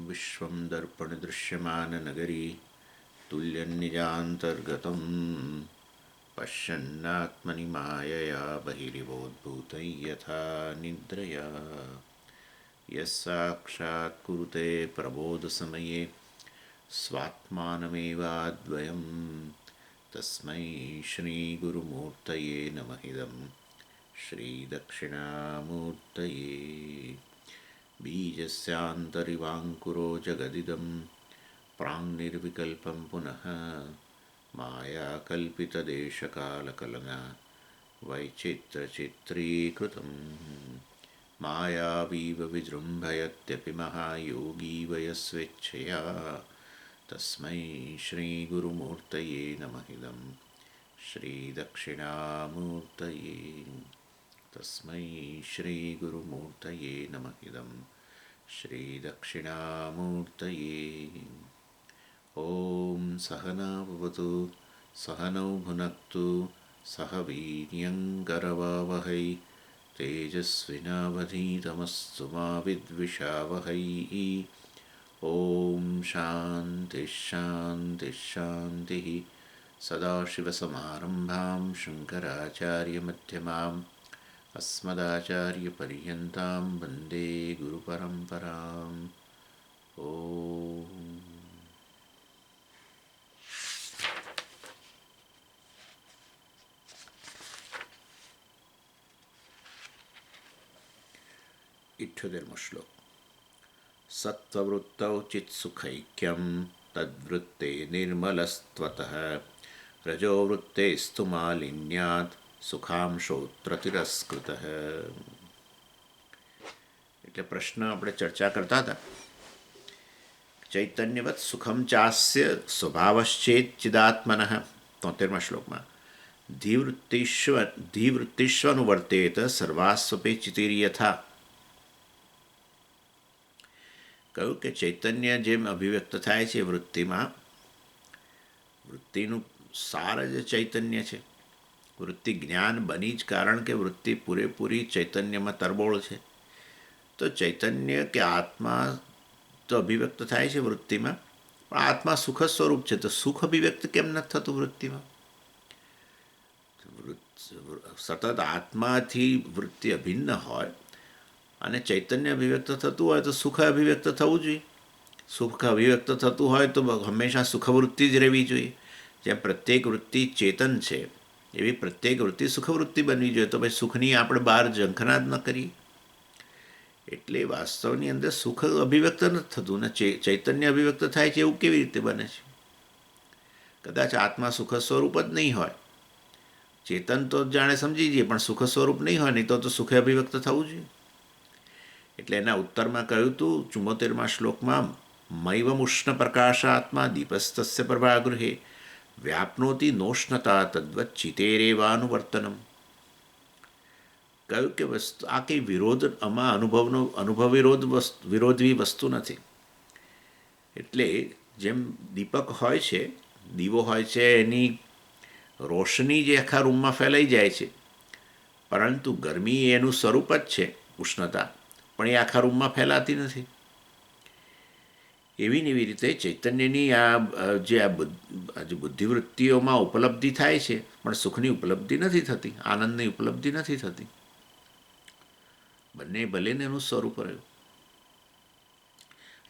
विश्वं दर्पणदृश्यमाननगरी तुल्यन्निजान्तर्गतं पश्यन्नात्मनि मायया बहिरिवोद्भूतं यथा निद्रया यस्साक्षात् कुरुते प्रबोधसमये स्वात्मानमेवाद्वयं तस्मै श्रीगुरुमूर्तये नमः इदं श्रीदक्षिणामूर्तये बीजस्यान्तरिवाङ्कुरो जगदिदं प्राङ्निर्विकल्पं पुनः मायाकल्पितदेशकालकलना वैचित्रचित्रीकृतं मायावीव विजृम्भयत्यपि महायोगी वयस्वेच्छया तस्मै श्रीगुरुमूर्तये नमः इदं श्रीदक्षिणामूर्तये तस्मै श्रीगुरुमूर्तये नमः इदं श्रीदक्षिणामूर्तये ॐ सहना भवतु सहनौ भुनक्तु सह वीर्यङ्करवावहै तेजस्विनावधीतमस्तु मा विद्विषावहै ॐ शान्तिः शान्तिः शान्तिः सदाशिवसमारम्भां शङ्कराचार्यमध्यमाम् अस्मदाचार्यपर्यन्तां वन्दे गुरुपरम्पराम् ॐ इठ्ठोतेरमो श्लोक सत्त्ववृत्तौ चित्सुखैक्यं तद्वृत्ते निर्मलस्त्वतः रजोवृत्तेस्तु मालिन्यात् સુખાંશોત્ર તિરસ્કૃત. એટલે પ્રશ્ન આપણે ચર્ચા કરતા હતા. ચૈતન્યવત સુખમ ચાસ્ય સ્વભાવશ્ચેત ચિદાત્મનઃ 73મા શ્લોકમાં ધીવૃત્તિષ્વનુવર્તેત સર્વાસ્વપે ચિતિર્યથા. કહ્યું કે ચૈતન્ય જેમ અભિવ્યક્ત થાય છે વૃત્તિમાં, વૃત્તિનું સાર જ ચૈતન્ય છે. વૃત્તિ જ્ઞાન બની જ કારણ કે વૃત્તિ પૂરેપૂરી ચૈતન્યમાં તરબોળ છે. તો ચૈતન્ય કે આત્મા તો અભિવ્યક્ત થાય છે વૃત્તિમાં, પણ આત્મા સુખ સ્વરૂપ છે. તો સુખ અભિવ્યક્ત કેમ નથી થતું વૃત્તિમાં? સતત આત્માથી વૃત્તિ અભિન્ન હોય અને ચૈતન્ય અભિવ્યક્ત થતું હોય તો સુખ અભિવ્યક્ત થવું જોઈએ. સુખ અભિવ્યક્ત થતું હોય તો હંમેશા સુખવૃત્તિ જ રહેવી જોઈએ. જેમ પ્રત્યેક વૃત્તિ ચેતન છે એવી પ્રત્યેક વૃત્તિ સુખવૃત્તિ બનવી જોઈએ. તો ભાઈ સુખની આપણે બહાર ઝંખના જ ન કરીએ. એટલે વાસ્તવની અંદર સુખ અભિવ્યક્ત નથી થતું ને ચૈતન્ય અભિવ્યક્ત થાય છે એવું કેવી રીતે બને છે? કદાચ આત્મા સુખ સ્વરૂપ જ નહીં હોય. ચેતન તો જાણે સમજી જઈએ, પણ સુખ સ્વરૂપ નહીં હોય, નહીં તો સુખે અભિવ્યક્ત થવું જોઈએ. એટલે એના ઉત્તરમાં કહ્યું હતું 74મા શ્લોકમાં મૈવમુષ્ણ પ્રકાશાત્મા દીપસ્તસ્ય પ્રભાગૃહે વ્યાપનોતિ નોષ્ણતા તદ્વત ચિતેરેવાનુવર્તનમ. કહ્યું કે વસ્તુ આ કંઈ વિરોધ આમાં અનુભવ વિરોધી વસ્તુ નથી. એટલે જેમ દીપક હોય છે, દીવો હોય છે, એની રોશની જે આખા રૂમમાં ફેલાઈ જાય છે, પરંતુ ગરમી એનું સ્વરૂપ જ છે, ઉષ્ણતા, પણ એ આખા રૂમમાં ફેલાતી નથી. એવી ને એવી રીતે ચૈતન્યની આ બુદ્ધિવૃત્તિઓમાં ઉપલબ્ધિ થાય છે, પણ સુખની ઉપલબ્ધિ નથી થતી, આનંદની ઉપલબ્ધિ નથી થતી. બંને ભલેને એનું સ્વરૂપ રહ્યું.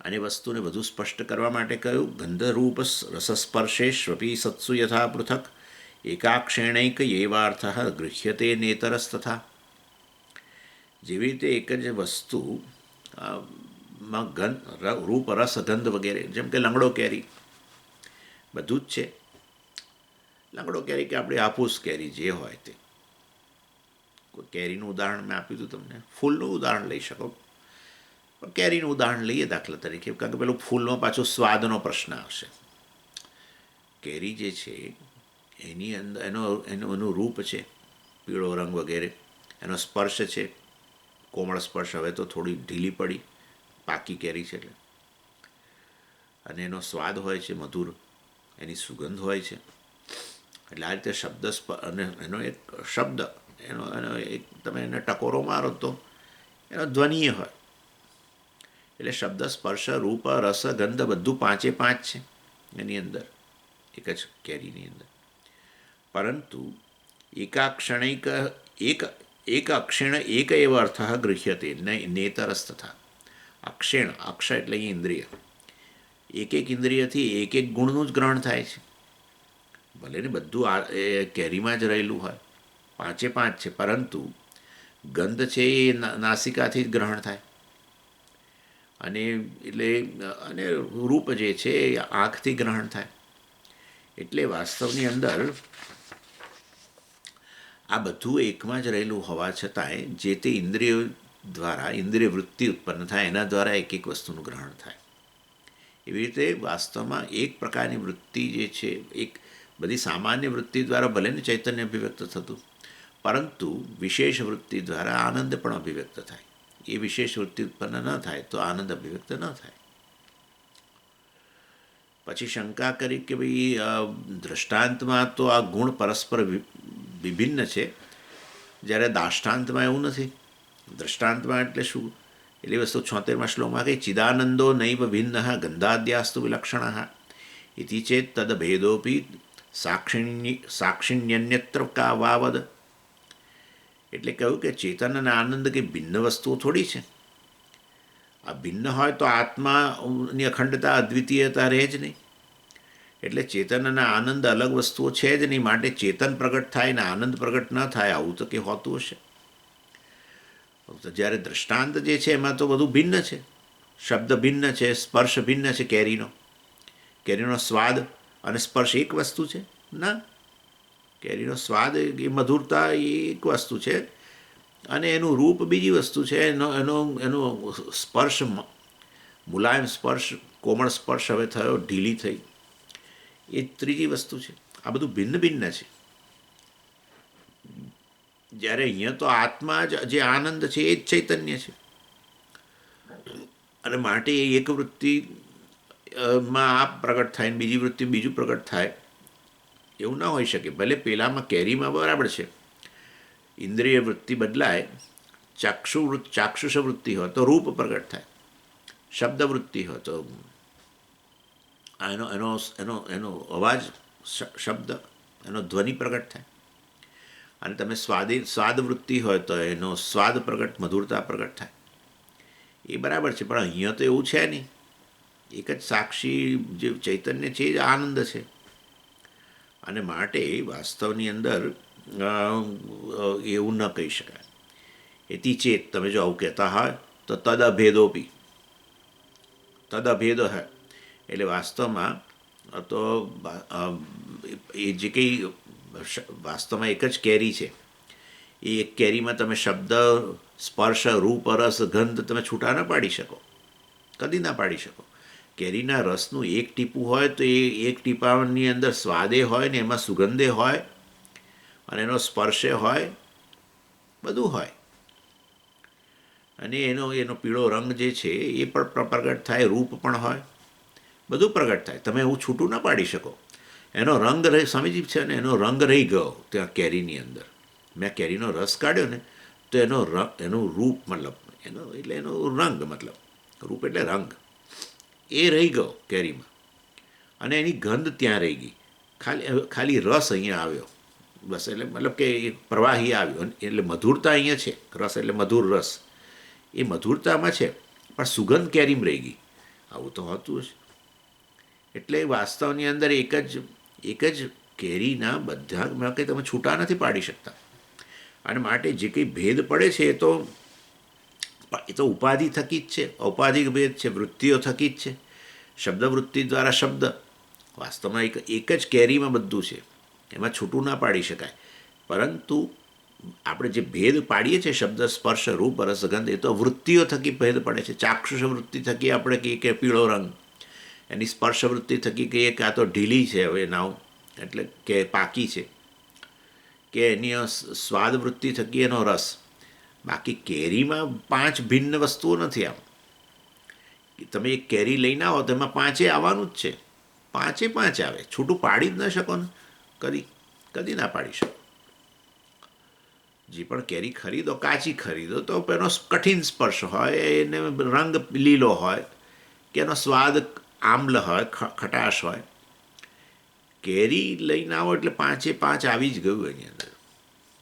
અને વસ્તુને વધુ સ્પષ્ટ કરવા માટે કહ્યું ગંધરૂપ રસસ્પર્શેષ્વપી સત્સુ યથા પૃથક એકાક્ષેણૈક એવાર્થ ગૃહ્યતે નેતરસ્તથા. જેવી રીતે એક જ વસ્તુ માં રૂપ રસ ગંધ વગેરે, જેમ કે લંગડો કેરી બધું જ છે. લંગડો કેરી કે આપણી હાફૂસ કેરી જે હોય તે. કોઈ કેરીનું ઉદાહરણ મેં આપ્યું હતું તમને. ફૂલનું ઉદાહરણ લઈ શકો, પણ કેરીનું ઉદાહરણ લઈએ દાખલા તરીકે, કારણ કે પેલું ફૂલમાં પાછો સ્વાદનો પ્રશ્ન આવશે. કેરી જે છે એની અંદર એનું રૂપ છે પીળો રંગ વગેરે, એનો સ્પર્શ છે કોમળ સ્પર્શ. હવે તો થોડી ઢીલી પડી, પાકી કેરી છે એટલે. અને એનો સ્વાદ હોય છે મધુર, એની સુગંધ હોય છે. એટલે આ રીતે શબ્દ અને એનો એક શબ્દ એનો એક તમે એને ટકોરો મારો તો એનો ધ્વનિય હોય. એટલે શબ્દ સ્પર્શ રૂપ રસ ગંધ બધું પાંચે પાંચ છે એની અંદર, એક જ કેરીની અંદર. પરંતુ એકાક્ષણિક એક અક્ષેણ એક એવ અર્થ ગૃહ્યતે નેતરસ્તથા. અક્ષેણ, અક્ષ એટલે અહીં ઇન્દ્રિય, એક ઇન્દ્રિયથી એક ગુણનું જ ગ્રહણ થાય છે. ભલે ને બધું એ કેરીમાં જ રહેલું હોય, પાંચે પાંચ છે, પરંતુ ગંધ છે એ નાસિકાથી જ ગ્રહણ થાય, અને એટલે અને રૂપ જે છે એ આંખથી ગ્રહણ થાય. એટલે વાસ્તવની અંદર આ બધું એકમાં જ રહેલું હોવા છતાંય જે તે ઇન્દ્રિયો દ્વારા ઇન્દ્રિય વૃત્તિ ઉત્પન્ન થાય, એના દ્વારા એક એક વસ્તુનું ગ્રહણ થાય. એવી રીતે વાસ્તવમાં એક પ્રકારની વૃત્તિ જે છે, એક બધી સામાન્ય વૃત્તિ દ્વારા ભલે ને ચૈતન્ય અભિવ્યક્ત થતું, પરંતુ વિશેષ વૃત્તિ દ્વારા આનંદ પણ અભિવ્યક્ત થાય. એ વિશેષ વૃત્તિ ઉત્પન્ન ન થાય તો આનંદ અભિવ્યક્ત ન થાય. પછી શંકા કરી કે ભાઈ દૃષ્ટાંતમાં તો આ ગુણ પરસ્પર વિભિન્ન છે, જ્યારે દાષ્ટાંતમાં એવું નથી. દૃષ્ટાંતમાં એટલે શું? એટલે વસ્તુ 76મા શ્લોકમાં કહી, ચિદાનંદો નૈવ ભિન્ન ગંધાદ્યાસ્તુ વિલક્ષણ ઇતિ ચેત તદ ભેદોપી સાક્ષિણ્યન્યત્ર કા વાવદ. એટલે કહ્યું કે ચેતન અને આનંદ કે ભિન્ન વસ્તુઓ થોડી છે. આ ભિન્ન હોય તો આત્માની અખંડતા અદ્વિતીયતા રહે જ નહીં. એટલે ચેતન અને આનંદ અલગ વસ્તુઓ છે જ નહીં. માટે ચેતન પ્રગટ થાય ને આનંદ પ્રગટ ન થાય, આવું તો કે હોતું હશે. તો જ્યારે દૃષ્ટાંત જે છે એમાં તો બધું ભિન્ન છે. શબ્દ ભિન્ન છે, સ્પર્શ ભિન્ન છે. કેરીનો સ્વાદ અને સ્પર્શ એક વસ્તુ છે? ના. કેરીનો સ્વાદ એ મધુરતા એ એક વસ્તુ છે, અને એનું રૂપ બીજી વસ્તુ છે. એનો સ્પર્શ, મુલાયમ સ્પર્શ, કોમળ સ્પર્શ હવે થયો, ઢીલી થઈ, એ ત્રીજી વસ્તુ છે. આ બધું ભિન્ન ભિન્ન છે. જ્યારે અહીંયા તો આત્મા જ જે આનંદ છે એ જ ચૈતન્ય છે, અને માટે એ એક વૃત્તિમાં આ પ્રગટ થાય ને બીજી વૃત્તિ બીજું પ્રગટ થાય, એવું ના હોઈ શકે. ભલે પહેલામાં કેરીમાં બરાબર છે, ઇન્દ્રિય વૃત્તિ બદલાય, ચાક્ષુષ વૃત્તિ હોય તો રૂપ પ્રગટ થાય, શબ્દ વૃત્તિ હોય તો એનો એનો એનો એનો અવાજ, શબ્દ, એનો ધ્વનિ પ્રગટ થાય, અને તમે સ્વાદ વૃત્તિ હોય તો એનો સ્વાદ પ્રગટ, મધુરતા પ્રગટ થાય. એ બરાબર છે, પણ અહીંયા તો એવું છે નહીં. એક જ સાક્ષી જે ચૈતન્ય છે એ આનંદ છે, અને માટે વાસ્તવની અંદર એવું ન કહી શકાય. એથી ચેત, તમે જો આવું કહેતા હોય તો તદ અભેદોપી, તદ અભેદ હૈ, એટલે વાસ્તવમાં તો એ જે કંઈ વાસ્તવમાં એક જ કેરી છે, એ એક કેરીમાં તમે શબ્દ, સ્પર્શ, રૂપ, રસ, ગંધ તમે છૂટા ના પાડી શકો, કદી ના પાડી શકો. કેરીના રસનું એક ટીપું હોય તો એ એક ટીપાની અંદર સ્વાદે હોય ને એમાં સુગંધે હોય, અને એનો સ્પર્શે હોય, બધું હોય, અને એનો પીળો રંગ જે છે એ પણ પ્રગટ થાય, રૂપ પણ હોય, બધું પ્રગટ થાય. તમે એવું છૂટું ના પાડી શકો. એનો રંગ સમજી છે ને, એનો રંગ રહી ગયો ત્યાં કેરીની અંદર. મેં કેરીનો રસ કાઢ્યો ને તો એનું રૂપ, મતલબ એનો રંગ, મતલબ રૂપ એટલે રંગ, એ રહી ગયો કેરીમાં, અને એની ગંધ ત્યાં રહી ગઈ. ખાલી રસ અહીંયા આવ્યો બસ. એટલે મતલબ કે પ્રવાહી આવ્યો, એટલે મધુરતા અહીંયા છે. રસ એટલે મધુર રસ, એ મધુરતામાં છે, પણ સુગંધ કેરીમાં રહી ગઈ. આવું તો હોતું હશે. એટલે વાસ્તવની અંદર એક જ કેરીના બધા કંઈ તમે છૂટા નથી પાડી શકતા. અને માટે જે કંઈ ભેદ પડે છે એ તો ઉપાધિ થકી જ છે, ઔપાધિક ભેદ છે, વૃત્તિઓ થકી જ છે. શબ્દવૃત્તિ દ્વારા શબ્દ, વાસ્તવમાં એક જ કેરીમાં બધું છે, એમાં છૂટું ના પાડી શકાય. પરંતુ આપણે જે ભેદ પાડીએ છીએ, શબ્દ, સ્પર્શ, રૂપ, રસ, ગંધ, એ તો વૃત્તિઓ થકી ભેદ પડે છે. ચાક્ષુષ વૃત્તિ થકી આપણે કહીએ કે પીળો રંગ, એની સ્પર્શ વૃત્તિ થકી કહીએ કે આ તો ઢીલી છે, હવે નાવ એટલે કે પાકી છે, કે એની સ્વાદ વૃત્તિ થકી એનો રસ. બાકી કેરીમાં 5 ભિન્ન વસ્તુઓ નથી. આમ તમે એક કેરી લઈને આવો તો એમાં 5 આવવાનું જ છે, 5 આવે, છૂટું પાડી જ ન શકો ને, કદી ના પાડી શકો. જે પણ કેરી ખરીદો, કાચી ખરીદો તો એનો કઠિન સ્પર્શ હોય, એને રંગ લીલો હોય કે એનો સ્વાદ આમ્લ હોય, ખટાશ હોય. કેરી લઈને આવો એટલે પાંચે પાંચ આવી જ ગયું એની અંદર,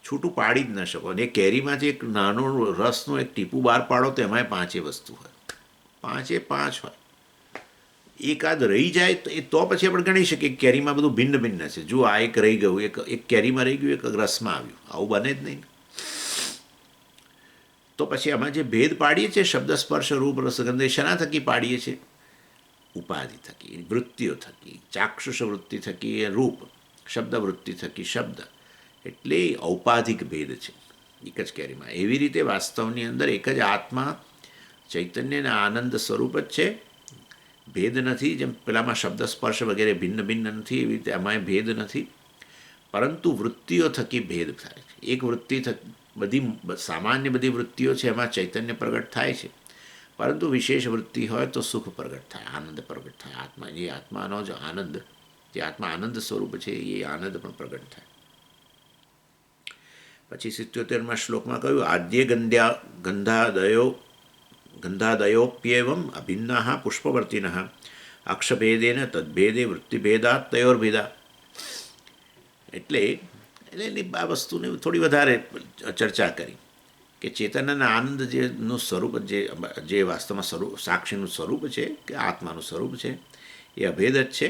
છૂટું પાડી જ ન શકો. અને એ કેરીમાંથી એક નાનો રસનું એક ટીપું બહાર પાડો તો એમાંય પાંચે વસ્તુ હોય, પાંચે પાંચ હોય. એકાદ રહી જાય તો પછી આપણે ગણી શકીએ કે કેરીમાં બધું ભિન્ન ભિન્ન છે. જો આ એક રહી ગયું, એક કેરીમાં રહી ગયું, એક રસમાં આવ્યું, આવું બને જ નહીં. તો પછી આમાં જે ભેદ પાડીએ છીએ, શબ્દ સ્પર્શ રૂપ રસગંધ, શેના થકી પાડીએ છીએ? ઉપાધિ થકી, વૃત્તિઓ થકી. ચાક્ષુષ વૃત્તિ થકી રૂપ, શબ્દ વૃત્તિ થકી શબ્દ. એટલે ઔપાધિક ભેદ છે એક જ કેરીમાં. એવી રીતે વાસ્તવની અંદર એક જ આત્મા ચૈતન્ય અને આનંદ સ્વરૂપ જ છે, ભેદ નથી. જેમ પેલામાં શબ્દ સ્પર્શ વગેરે ભિન્ન ભિન્ન નથી, એવી રીતે આમાં ભેદ નથી. પરંતુ વૃત્તિઓ થકી ભેદ થાય છે. એક વૃત્તિ બધી સામાન્ય બધી વૃત્તિઓ છે એમાં ચૈતન્ય પ્રગટ થાય છે, પરંતુ વિશેષ વૃત્તિ હોય તો સુખ પ્રગટ થાય, આનંદ પ્રગટ થાય. આત્મા, જે આત્માનો જ આનંદ, જે આત્મા આનંદ સ્વરૂપ છે, એ આનંદ પણ પ્રગટ થાય. પછી 77માં શ્લોકમાં કહ્યું, આદ્ય ગંધાદયોપ્યેવમ અભિન્ના પુષ્પવર્તિન અક્ષભેદેન તદ્ભેદે વૃત્તિભેદાત તયોર્ભેદા. એટલે એની આ વસ્તુને થોડી વધારે ચર્ચા કરી કે ચેતન અને આનંદ જેનું સ્વરૂપ, જે વાસ્તવમાં સાક્ષીનું સ્વરૂપ છે, કે આત્માનું સ્વરૂપ છે, એ અભેદ જ છે.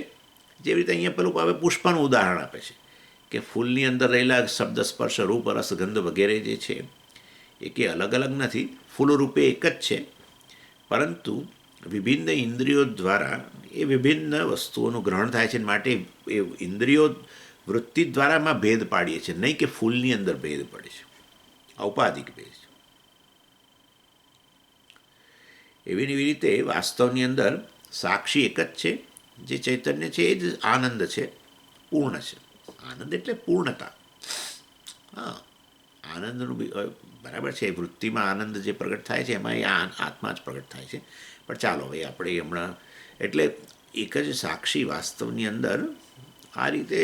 જેવી રીતે અહીંયા પેલું હવે પુષ્પનું ઉદાહરણ આપે છે કે ફૂલની અંદર રહેલા શબ્દ સ્પર્શ રૂપ રસ ગંધ વગેરે જે છે એ કે અલગ અલગ નથી, ફૂલ રૂપે એક જ છે, પરંતુ વિભિન્ન ઇન્દ્રિયો દ્વારા એ વિભિન્ન વસ્તુઓનું ગ્રહણ થાય છે. માટે એ ઇન્દ્રિયો વૃત્તિ દ્વારા એમાં ભેદ પાડીએ છીએ, નહીં કે ફૂલની અંદર ભેદ પડે છે, ઔપાધિક ભેદ છે. એવી રીતે વાસ્તવની અંદર સાક્ષી એક જ છે, જે ચૈતન્ય છે, એ જ આનંદ છે, પૂર્ણ છે. આનંદ એટલે પૂર્ણતા. હા, આનંદનું બરાબર છે. વૃત્તિમાં આનંદ જે પ્રગટ થાય છે એમાં એ આત્મા જ પ્રગટ થાય છે. પણ ચાલો હવે આપણે હમણાં, એટલે એક જ સાક્ષી વાસ્તવની અંદર આ રીતે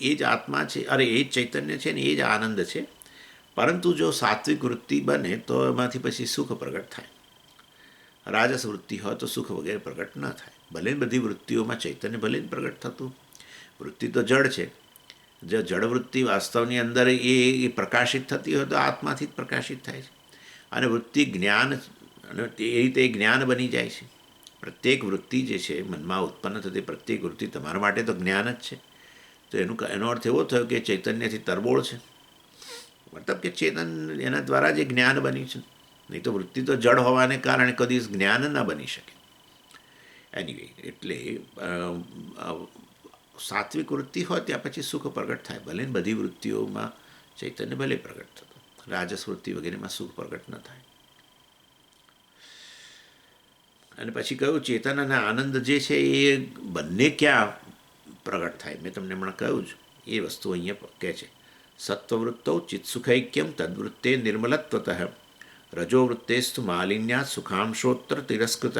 એ જ આત્મા છે, અરે એ જ ચૈતન્ય છે ને એ જ આનંદ છે. પરંતુ જો સાત્વિક વૃત્તિ બને તો એમાંથી પછી સુખ પ્રગટ થાય. રાજસ વૃત્તિ હોય તો સુખ વગેરે પ્રગટ ન થાય. ભલે બધી વૃત્તિઓમાં ચૈતન્ય ભલે જ પ્રગટ થતું, વૃત્તિ તો જડ છે. જો જડ વૃત્તિ વાસ્તવની અંદર એ પ્રકાશિત થતી હોય તો આત્માથી જ પ્રકાશિત થાય છે. અને વૃત્તિ જ્ઞાન, અને એ રીતે જ્ઞાન બની જાય છે. પ્રત્યેક વૃત્તિ જે છે મનમાં ઉત્પન્ન થતી પ્રત્યેક વૃત્તિ તમારા માટે તો જ્ઞાન જ છે. તો એનો અર્થ એવો થયો કે ચૈતન્યથી તરબોળ છે, મતલબ કે ચેતન એના દ્વારા જે જ્ઞાન બન્યું છે. નહીં તો વૃત્તિ તો જડ હોવાને કારણે કદી જ્ઞાન ન બની શકે. એનીવે, એટલે સાત્વિક વૃત્તિ હોય ત્યાં પછી સુખ પ્રગટ થાય. ભલે બધી વૃત્તિઓમાં ચૈતન્ય ભલે પ્રગટ થતો, રાજસ વૃત્તિ વગેરેમાં સુખ પ્રગટ ન થાય. અને પછી કહ્યું ચેતન અને આનંદ જે છે એ બંને ક્યાં પ્રગટ થાય? મેં તમને હમણાં કહ્યું જ એ વસ્તુ અહીંયા કહે છે. સત્વવૃત્તૌ ચિત્સુખૈક્યમ તદ્વૃત્તે નિર્મલત્વત રજોવૃત્તેસ્તુ માલિન્યા સુખાંશોત્તર તિરસ્કૃત.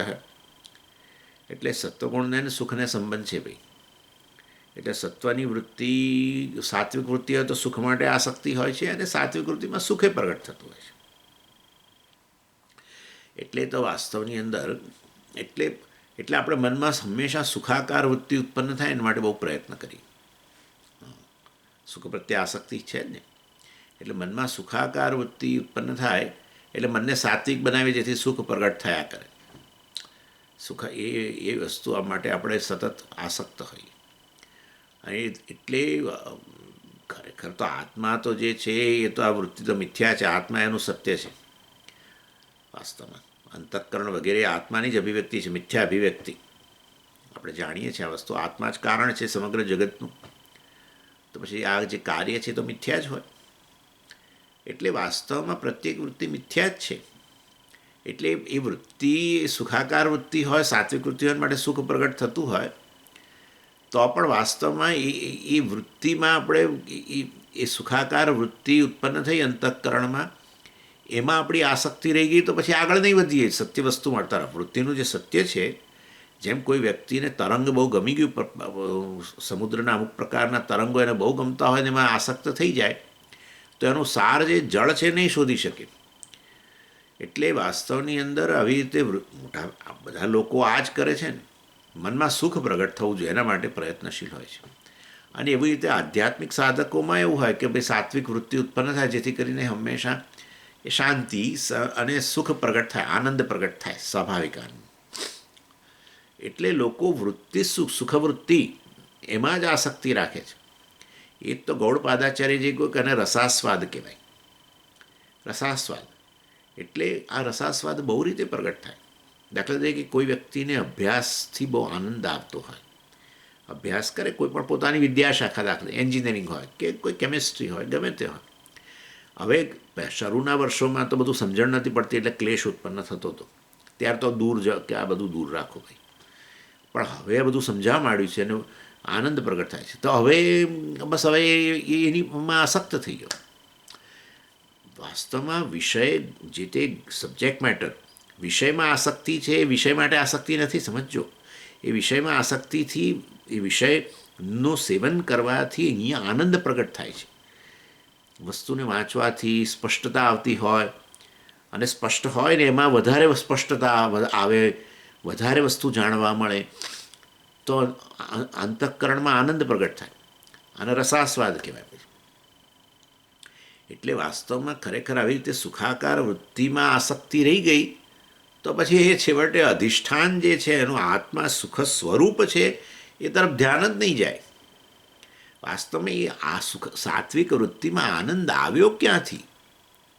એટલે સત્વગુણને અને સુખને સંબંધ છે ભાઈ. એટલે સત્વની વૃત્તિ, સાત્વિક વૃત્તિ હોય તો સુખ માટે આસક્તિ હોય છે, અને સાત્વિક વૃત્તિમાં સુખે પ્રગટ થતું હોય છે. એટલે તો વાસ્તવની અંદર એટલે આપણે મનમાં હંમેશા સુખાકાર વૃત્તિ ઉત્પન્ન થાય એના માટે બહુ પ્રયત્ન કરીએ. સુખ પ્રત્યે આસક્તિ છે જ ને, એટલે મનમાં સુખાકાર વૃત્તિ ઉત્પન્ન થાય એટલે મનને સાત્વિક બનાવે, જેથી સુખ પ્રગટ થયા કરે. સુખ એ વસ્તુ આ માટે આપણે સતત આસક્ત હોઈએ. અને એટલે ખરેખર તો આત્મા તો જે છે એ તો આ વૃત્તિ તો મિથ્યા છે, આત્મા એનું સત્ય છે. વાસ્તવમાં અંતઃકરણ વગેરે આત્માની જ અભિવ્યક્તિ છે, મિથ્યા અભિવ્યક્તિ. આપણે જાણીએ છીએ આ વસ્તુ આત્મા જ કારણ છે સમગ્ર જગતનું. તો પછી આ જે કાર્ય છે તો મિથ્યા જ હોય. એટલે વાસ્તવમાં પ્રત્યેક વૃત્તિ મિથ્યા જ છે. એટલે એ વૃત્તિ સુખાકાર વૃત્તિ હોય, સાત્વિક વૃત્તિ હોય માટે સુખ પ્રગટ થતું હોય તો પણ વાસ્તવમાં એ વૃત્તિમાં આપણે એ સુખાકાર વૃત્તિ ઉત્પન્ન થઈ અંતઃકરણમાં, એમાં આપણી આસક્તિ રહી ગઈ તો પછી આગળ નહીં વધીએ સત્ય વસ્તુ તરફ. વૃત્તિનું જે સત્ય છે, જેમ કોઈ વ્યક્તિને તરંગ બહુ ગમી ગયું, સમુદ્રના અમુક પ્રકારના તરંગો એને બહુ ગમતા હોય ને એમાં આસક્ત થઈ જાય, તો એનું સાર જે જળ છે નહીં શોધી શકે. એટલે વાસ્તવની અંદર આવી રીતે મોટા બધા લોકો આ જ કરે છે ને, મનમાં સુખ પ્રગટ થવું જોઈએ એના માટે પ્રયત્નશીલ હોય છે. અને એવી રીતે આધ્યાત્મિક સાધકોમાં એવું હોય કે ભાઈ સાત્વિક વૃત્તિ ઉત્પન્ન થાય, જેથી કરીને હંમેશા એ શાંતિ અને સુખ પ્રગટ થાય, આનંદ પ્રગટ થાય, સ્વાભાવિક આનંદ. એટલે લોકો વૃત્તિ સુખવૃત્તિ એમાં જ આસક્તિ રાખે છે. એ તો ગૌડપાદાચાર્યજી કોઈ અને રસાસ્વાદ કહેવાય. રસાસ્વાદ એટલે આ રસાસ્વાદ બહુ રીતે પ્રગટ થાય. દાખલા તરીકે કોઈ વ્યક્તિને અભ્યાસથી બહુ આનંદ આવતો હોય, અભ્યાસ કરે કોઈ પણ પોતાની વિદ્યા શાખા, દાખલા એન્જિનિયરિંગ હોય કે કોઈ કેમિસ્ટ્રી હોય, ગમે તે હોય. હવે શરૂના વર્ષોમાં તો બધું સમજણ નથી પડતી એટલે ક્લેશ ઉત્પન્ન થતો હતો. ત્યાર તો દૂર કે આ બધું દૂર રાખો ભાઈ. પણ હવે આ બધું સમજાવવા માંડ્યું છે અને આનંદ પ્રગટ થાય છે. તો હવે બસ હવે એનીમાં આસક્ત થઈ ગયો. વાસ્તવમાં વિષય જે તે સબ્જેક્ટ મેટર વિષયમાં આસક્તિ છે, એ વિષય માટે આસક્તિ નથી, સમજજો. એ વિષયમાં આસક્તિથી એ વિષયનું સેવન કરવાથી અહીંયા આનંદ પ્રગટ થાય છે. વસ્તુને વાંચવાથી સ્પષ્ટતા આવતી હોય, અને સ્પષ્ટ હોય ને એમાં વધારે સ્પષ્ટતા આવે, વધારે વસ્તુ જાણવા મળે, તો અંતઃકરણમાં આનંદ પ્રગટ થાય અને રસાસ્વાદ કહેવાય. એટલે વાસ્તવમાં ખરેખર આવી રીતે સુખાકાર વૃત્તિમાં આસક્તિ રહી ગઈ તો પછી એ છેવટે અધિષ્ઠાન જે છે એનું આત્મા સુખ સ્વરૂપ છે એ તરફ ધ્યાન જ નહીં જાય. વાસ્તવમાં એ આ સુખ સાત્વિક વૃત્તિમાં આનંદ આવ્યો ક્યાંથી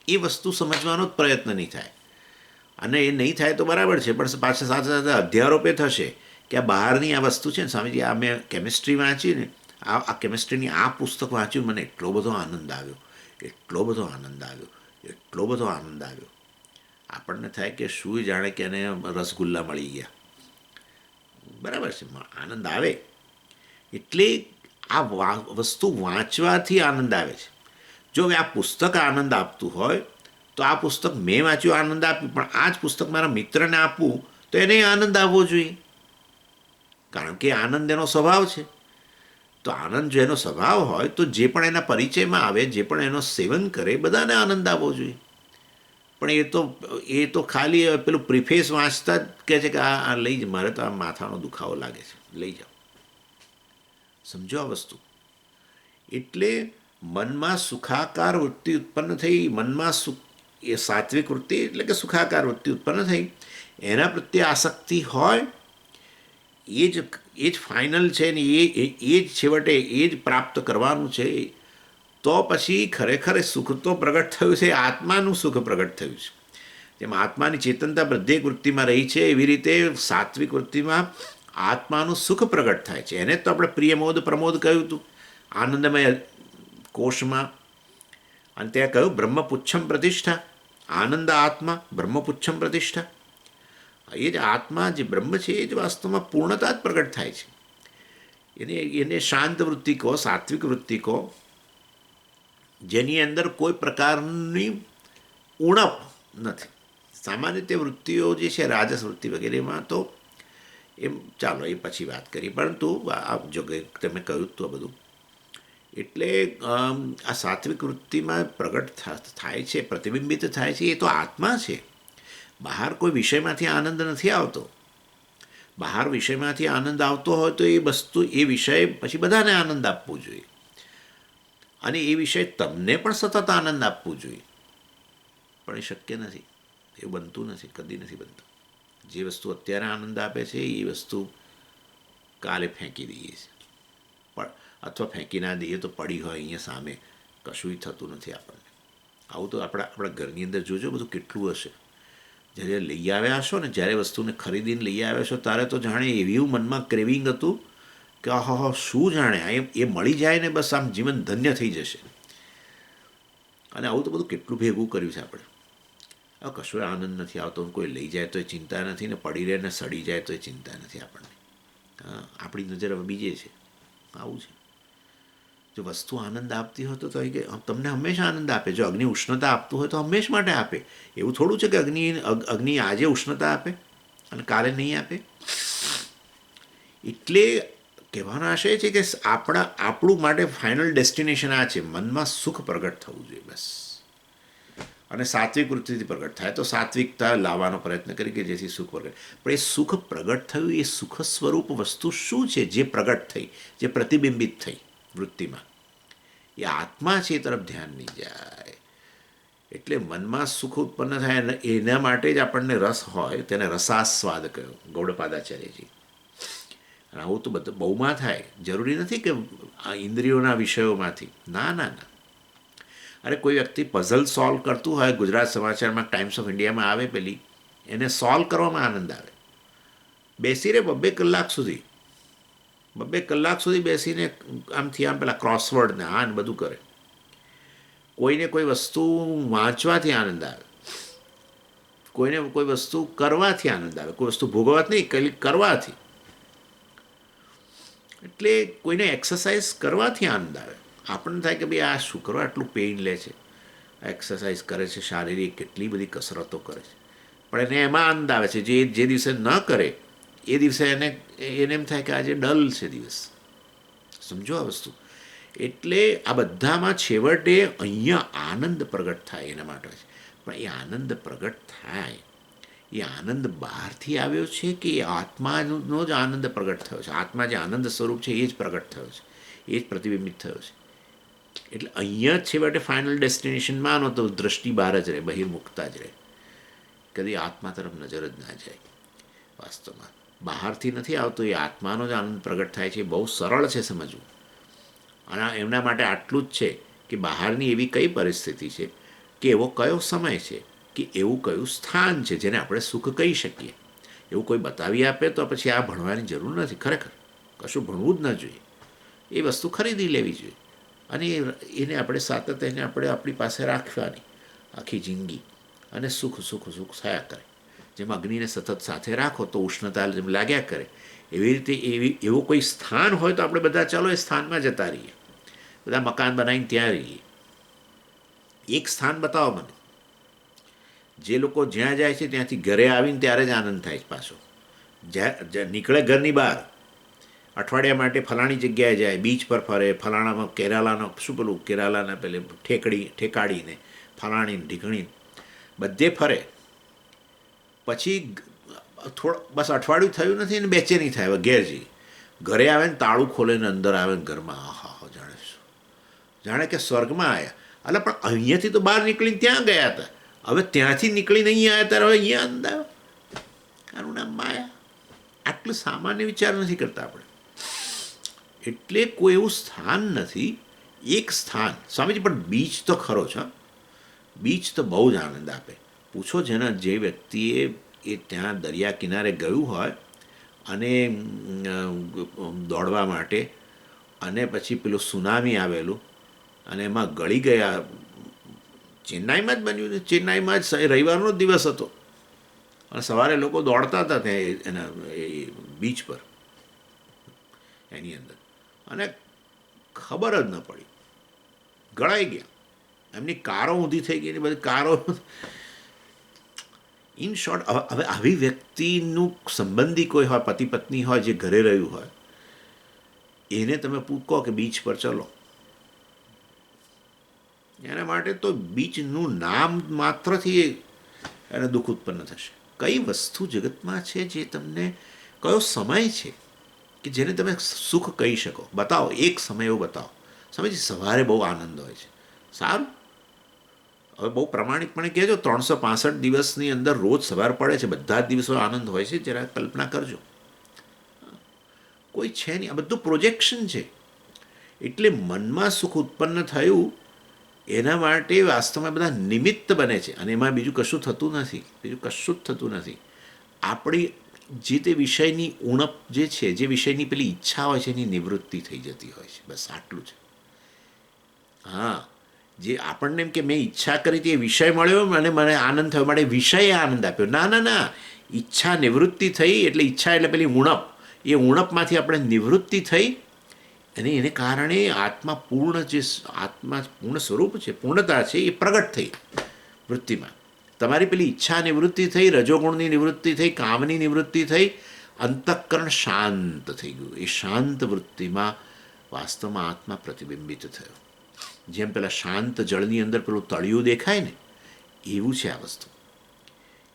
એ વસ્તુ સમજવાનો જ પ્રયત્ન નહીં થાય. અને એ નહીં થાય તો બરાબર છે, પણ પાછા સાથે સાથે અધ્યારોપે થશે કે આ બહારની આ વસ્તુ છે ને, સ્વામીજી આ મેં કેમિસ્ટ્રી વાંચી ને, આ કેમિસ્ટ્રીની આ પુસ્તક વાંચ્યું, મને એટલો બધો આનંદ આવ્યો, એટલો બધો આનંદ આવ્યો, એટલો બધો આનંદ આવ્યો. આપણને થાય કે શું જાણે કે એને રસગુલ્લા મળી ગયા. બરાબર છે, આનંદ આવે. એટલે આ વસ્તુ વાંચવાથી આનંદ આવે છે. જો આ પુસ્તક આનંદ આપતું હોય તો આ પુસ્તક મેં વાંચ્યું આનંદ આપ્યું, પણ આ જ પુસ્તક મારા મિત્રને આપવું તો એને આનંદ આવવો જોઈએ, કારણ કે આનંદ એનો સ્વભાવ છે. તો આનંદ જો એનો સ્વભાવ હોય તો જે પણ એના પરિચયમાં આવે, જે પણ એનો સેવન કરે, બધાને આનંદ આવવો જોઈએ. પણ એ તો ખાલી પેલું પ્રિફેસ વાંચતા જ કહે છે કે આ લઈ જ, મારે તો આ માથાનો દુખાવો લાગે છે, લઈ જાઓ. સમજો આ વસ્તુ. એટલે મનમાં સુખાકાર વૃત્તિ ઉત્પન્ન થઈ, મનમાં એ સાત્વિક વૃત્તિ એટલે કે સુખાકાર વૃત્તિ ઉત્પન્ન થઈ, એના પ્રત્યે આસક્તિ હોય, એ જ ફાઇનલ છે ને, એ જ છેવટે એ જ પ્રાપ્ત કરવાનું છે. તો પછી ખરેખર સુખ તો પ્રગટ થયું છે, આત્માનું સુખ પ્રગટ થયું છે. જેમ આત્માની ચેતનતા પ્રત્યેક વૃત્તિમાં રહી છે, એવી રીતે સાત્વિક વૃત્તિમાં આત્માનું સુખ પ્રગટ થાય છે. એને તો આપણે પ્રિયમોદ પ્રમોદ કહ્યું હતું આનંદમય કોષમાં. અને ત્યાં કહ્યું બ્રહ્મપુચ્છમ પ્રતિષ્ઠા, આનંદ આત્મા બ્રહ્મપુચ્છમ પ્રતિષ્ઠા. એ જ આત્મા જે બ્રહ્મ છે એ જ વાસ્તવમાં પૂર્ણતા જ પ્રગટ થાય છે. એને શાંત વૃત્તિ કહો, સાત્વિક વૃત્તિ કહો, જેની અંદર કોઈ પ્રકારની ઉણપ નથી. સામાન્ય રીતે વૃત્તિઓ જે છે રાજસ વૃત્તિ વગેરેમાં તો એમ ચાલો એ પછી વાત કરી, પરંતુ આ જો તમે કહ્યું તો બધું. એટલે આ સાત્વિક વૃત્તિમાં પ્રગટ થાય છે, પ્રતિબિંબિત થાય છે, એ તો આત્મા છે. બહાર કોઈ વિષયમાંથી આનંદ નથી આવતો. બહાર વિષયમાંથી આનંદ આવતો હોય તો એ વસ્તુ, એ વિષય પછી બધાને આનંદ આપવો જોઈએ, અને એ વિષય તમને પણ સતત આનંદ આપવું જોઈએ. પણ એ શક્ય નથી, એવું બનતું નથી, કદી નથી બનતું. જે વસ્તુ અત્યારે આનંદ આપે છે એ વસ્તુ કાલે ફેંકી દઈએ છીએ, પણ અથવા ફેંકી ના દઈએ તો પડી હોય અહીંયા સામે, કશું થતું નથી આપણને. આવું તો આપણા ઘરની અંદર જોજો બધું કેટલું હશે. જ્યારે લઈ આવ્યા હશો ને, જ્યારે વસ્તુને ખરીદીને લઈ આવ્યા છો, ત્યારે તો જાણે એવું મનમાં ક્રેવિંગ હતું કે હા શું જાણે એ મળી જાય ને બસ આમ જીવન ધન્ય થઈ જશે. અને આવું તો બધું કેટલું ભેગું કર્યું છે આપણે. હવે કશો આનંદ નથી આવતો, કોઈ લઈ જાય તો એ ચિંતા નથી, ને પડી રહે ને સડી જાય તો એ ચિંતા નથી આપણને. હા, આપણી નજર હવે બીજે છે. આવું છે. જો વસ્તુ આનંદ આપતી હોય તો તમને હંમેશા આનંદ આપે. જો અગ્નિ ઉષ્ણતા આપતું હોય તો હંમેશ માટે આપે. એવું થોડું છે કે અગ્નિ આજે ઉષ્ણતા આપે અને કાલે નહીં આપે. એટલે કહેવાનો આશય છે કે આપણું માટે ફાઇનલ ડેસ્ટિનેશન આ છે, મનમાં સુખ પ્રગટ થવું જોઈએ બસ. અને સાત્વિક વૃત્તિથી પ્રગટ થાય તો સાત્વિકતા લાવવાનો પ્રયત્ન કરી કે જેથી સુખ પ્રગટ. પણ એ સુખ પ્રગટ થયું, એ સુખ સ્વરૂપ વસ્તુ શું છે જે પ્રગટ થઈ, જે પ્રતિબિંબિત થઈ વૃત્તિમાં, એ આત્મા છે, એ તરફ ધ્યાન નહીં જાય. એટલે મનમાં સુખ ઉત્પન્ન થાય અને એના માટે જ આપણને રસ હોય, તેને રસાસ્વાદ કહ્યો ગૌડપાદાચાર્યજી. અને આવું તો બધું બહુમાં થાય, જરૂરી નથી કે આ ઇન્દ્રિયોના વિષયોમાંથી. ના ના ના. અરે કોઈ વ્યક્તિ પઝલ સોલ્વ કરતું હોય, ગુજરાત સમાચારમાં ટાઈમ્સ ઓફ ઇન્ડિયામાં આવે પેલી, એને સોલ્વ કરવામાં આનંદ આવે. બેસી રહે 2 કલાક સુધી, 2 કલાક સુધી બેસીને આમથી આમ પેલા ક્રોસવર્ડ ને આ ને બધું કરે. કોઈને કોઈ વસ્તુ વાંચવાથી આનંદ આવે, કોઈને કોઈ વસ્તુ કરવાથી આનંદ આવે, કોઈ વસ્તુ ભોગવવાથી નહીં, કંઈ કરવાથી. એટલે કોઈને એક્સરસાઇઝ કરવાથી આનંદ આવે. આપણને થાય કે ભાઈ આ શું કરવા આટલું પેઇન લે છે, એક્સરસાઇઝ કરે છે, શારીરિક કેટલી બધી કસરતો કરે છે, પણ એને એમાં આનંદ આવે છે. જે દિવસે ન કરે એ દિવસે એને એમ થાય કે આજે ડલ છે દિવસ. સમજો આ વસ્તુ. એટલે આ બધામાં છેવટે અહીંયા આનંદ પ્રગટ થાય એના માટે છે. પણ એ આનંદ પ્રગટ થાય, એ આનંદ બહારથી આવ્યો છે કે એ આત્માનો જ આનંદ પ્રગટ થયો છે? આત્મા જે આનંદ સ્વરૂપ છે એ જ પ્રગટ થયો છે, એ જ પ્રતિબિંબિત થયો છે. એટલે અહીંયા જ છેવટે ફાઇનલ ડેસ્ટિનેશન માનો તો દ્રષ્ટિ બહાર જ રહે, બહિર્મુખતા જ રહે, કદી આત્મા તરફ નજર જ ના જાય. વાસ્તવમાં બહારથી નથી આવતો, એ આત્માનો જ આનંદ પ્રગટ થાય છે. બહુ સરળ છે સમજવું. અને એમના માટે આટલું જ છે કે બહારની એવી કઈ પરિસ્થિતિ છે, કે એવો કયો સમય છે, કે એવું કયું સ્થાન છે જેને આપણે સુખ કહી શકીએ. એવું કોઈ બતાવી આપે તો પછી આ ભણવાની જરૂર નથી. ખરેખર કશું ભણવું જ ન જોઈએ, એ વસ્તુ ખરીદી લેવી જોઈએ અને એને આપણે સાતત્યને આપણે આપણી પાસે રાખવાની આખી જિંદગી, અને સુખ સુખ સુખ થયા કરે. જેમ અગ્નિને સતત સાથે રાખો તો ઉષ્ણતા જેમ લાગ્યા કરે, એવી રીતે એવું કોઈ સ્થાન હોય તો આપણે બધા ચાલો એ સ્થાનમાં જતા રહીએ, બધા મકાન બનાવીને ત્યાં રહીએ. એક સ્થાન બતાવો મને. જે લોકો જ્યાં જાય છે ત્યાંથી ઘરે આવીને ત્યારે જ આનંદ થાય છે પાછો. જ્યાં નીકળે ઘરની બહાર અઠવાડિયા માટે ફલાણી જગ્યાએ જાય, બીચ પર ફરે, ફલાણામાં કેરાલાનો શું પેલું કેરાલાના પેલે ઠેકાડીને ફલાણી ઢીકણી બધે ફરે. પછી બસ અઠવાડિયું થયું નથી ને બેચેની થાય, ઘેર જઈ ઘરે આવે ને તાળું ખોલે ને અંદર આવે ને ઘરમાં આહા જાણે શું, જાણે કે સ્વર્ગમાં આવ્યા. એટલે પણ અહીંયાથી તો બહાર નીકળીને ત્યાં ગયા હતા, હવે ત્યાંથી નીકળીને અહીંયા આવ્યા ત્યારે હવે અહીંયા અંદર આવ્યો. આનું નામ માયા. આટલું સામાન્ય વિચાર નથી કરતા આપણે. એટલે કોઈ એવું સ્થાન નથી, એક સ્થાન. સ્વામીજી પણ બીચ તો ખરો છે, બીચ તો બહુ જ આનંદ આપે. પૂછો જેના જે વ્યક્તિએ એ ત્યાં દરિયા કિનારે ગયું હોય અને દોડવા માટે, અને પછી પેલું સુનામી આવેલું અને એમાં ગળી ગયા. ચેન્નાઈમાં જ બન્યું ને, ચેન્નાઈમાં જ રવિવારનો જ દિવસ હતો અને સવારે લોકો દોડતા હતા ત્યાં એના એ બીચ પર એની અંદર, અને ખબર જ ન પડી, ગળાઈ ગયા. એમની કારો ઊંધી થઈ ગઈ, એની બધી કારો. ઇન શોર્ટ, હવે આવી વ્યક્તિનું સંબંધી કોઈ હોય, પતિ પત્ની હોય જે ઘરે રહ્યું હોય, એને તમે પૂછો કે બીચ પર ચલો, એના માટે તો બીચનું નામ માત્રથી એને દુઃખ ઉત્પન્ન થશે. કઈ વસ્તુ જગતમાં છે જે તમને, કયો સમય છે કે જેને તમે સુખ કહી શકો? બતાવો, એક સમય એવો બતાવો. સમજી, સવારે બહુ આનંદ હોય છે, સારું. હવે બહુ પ્રમાણિકપણે કહેજો, 365 દિવસની અંદર રોજ સવાર પડે છે, બધા જ દિવસો આનંદ હોય છે. જરા કલ્પના કરજો. કોઈ છે નહીં, આ બધું પ્રોજેક્શન છે. એટલે મનમાં સુખ ઉત્પન્ન થયું એના માટે વાસ્તવમાં બધા નિમિત્ત બને છે, અને એમાં બીજું કશું થતું નથી, બીજું કશું જ થતું નથી. આપણી જે તે વિષયની ઉણપ જે છે, જે વિષયની પેલી ઈચ્છા હોય છે એની નિવૃત્તિ થઈ જતી હોય છે. બસ આટલું છે. હા, જે આપણને એમ કે મેં ઈચ્છા કરી હતી, એ વિષય મળ્યો અને મને આનંદ થયો, માટે વિષયે આનંદ આપ્યો. ના ના ના, ઈચ્છા નિવૃત્તિ થઈ એટલે ઈચ્છા એટલે પેલી ઉણપ, એ ઉણપમાંથી આપણે નિવૃત્તિ થઈ અને એને કારણે આત્મા પૂર્ણ, જે આત્મા પૂર્ણ સ્વરૂપ છે, પૂર્ણતા છે, એ પ્રગટ થઈ વૃત્તિમાં. તમારી પેલી ઈચ્છા નિવૃત્તિ થઈ, રજોગુણની નિવૃત્તિ થઈ, કામની નિવૃત્તિ થઈ, અંતઃકરણ શાંત થઈ ગયું. એ શાંત વૃત્તિમાં વાસ્તવમાં આત્મા પ્રતિબિંબિત થયો. જેમ પેલા શાંત જળની અંદર પેલું તળિયું દેખાય ને, એવું છે આ વસ્તુ.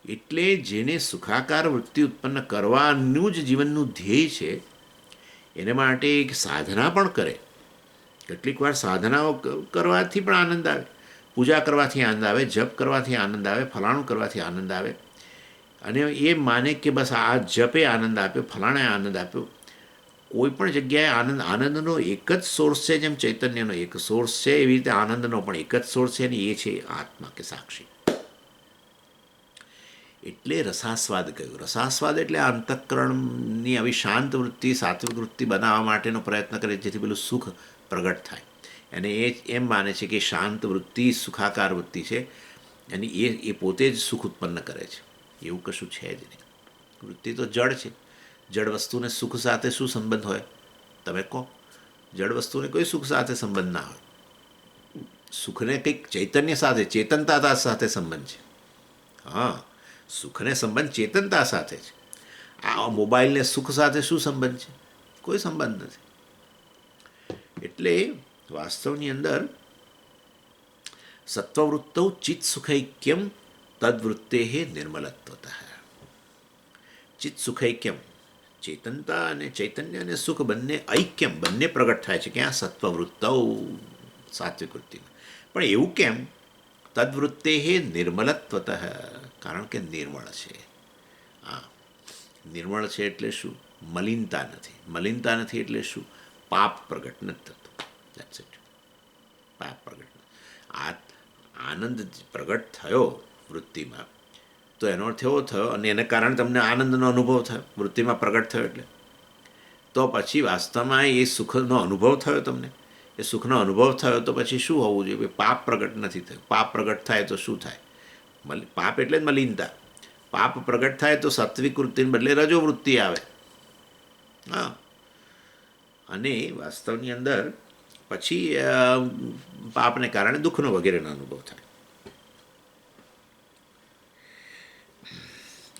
એટલે જેને સુખાકાર વૃત્તિ ઉત્પન્ન કરવાનું જ જીવનનું ધ્યેય છે, એને માટે એક સાધના પણ કરે. કેટલીક વાર સાધનાઓ કરવાથી પણ આનંદ આવે, પૂજા કરવાથી આનંદ આવે, જપ કરવાથી આનંદ આવે, ફલાણું કરવાથી આનંદ આવે, અને એ માને કે બસ આ જપે આનંદ આપ્યો, ફલાણે આનંદ આપ્યો. કોઈ પણ જગ્યાએ આનંદનો એક જ સોર્સ છે. જેમ ચૈતન્યનો એક સોર્સ છે, એવી રીતે આનંદનો પણ એક જ સોર્સ છે, અને એ છે આત્મા કે સાક્ષી. એટલે રસાસ્વાદ કહ્યું. રસાસ્વાદ એટલે આ અંતઃકરણની આવી શાંત વૃત્તિ, સાત્વિક વૃત્તિ બનાવવા માટેનો પ્રયત્ન કરે, જેથી પેલું સુખ પ્રગટ થાય. અને એ એમ માને છે કે શાંત વૃત્તિ સુખાકાર વૃત્તિ છે, અને એ પોતે જ સુખ ઉત્પન્ન કરે છે. એવું કશું છે જ નહીં. વૃત્તિ તો જડ છે. જડ વસ્તુને સુખ સાથે શું સંબંધ હોય? તમે કહો. જડ વસ્તુને કોઈ સુખ સાથે સંબંધ ના હોય. સુખને કંઈક ચૈતન્ય સાથે, ચેતનતા સાથે સંબંધ છે. હા, સુખને સંબંધ ચેતનતા સાથે છે. આ મોબાઈલને સુખ સાથે શું સંબંધ છે? કોઈ સંબંધ નથી. એટલે વાસ્તવની અંદર સત્વવૃત્તૌ ચિત્ત સુખૈક્યમ તદ્વૃત્તે નિર્મલત્વત. ચિત્ત સુખૈક્યમ, ચેતનતા અને ચૈતન્ય અને સુખ બંને ઐક્યમ, બંને પ્રગટ થાય છે. ક્યાં? સત્વવૃત્તૌ, સાત્વિક વૃત્તિમાં. પણ એવું કેમ? તદ્વૃત્તે નિર્મલત્વત, કારણ કે નિર્મળ છે. હા, નિર્મળ છે એટલે શું? મલિનતા નથી. મલિનતા નથી એટલે શું? પાપ પ્રગટ નથી થતું. That's it. પાપ પ્રગટ. આનંદ પ્રગટ થયો વૃત્તિમાં, તો એનો અર્થ એવો થયો, અને એને કારણે તમને આનંદનો અનુભવ થયો, વૃત્તિમાં પ્રગટ થયો એટલે. તો પછી વાસ્તવમાં એ સુખનો અનુભવ થયો તમને. એ સુખનો અનુભવ થયો તો પછી શું હોવું જોઈએ? પાપ પ્રગટ નથી થયું. પાપ પ્રગટ થાય તો શું થાય? પાપ એટલે જ મલિનતા. પાપ પ્રગટ થાય તો સાત્વિક વૃત્તિને બદલે રજો વૃત્તિ આવે. હા, અને વાસ્તવની અંદર પછી પાપને કારણે દુઃખનો વગેરેનો અનુભવ થાય.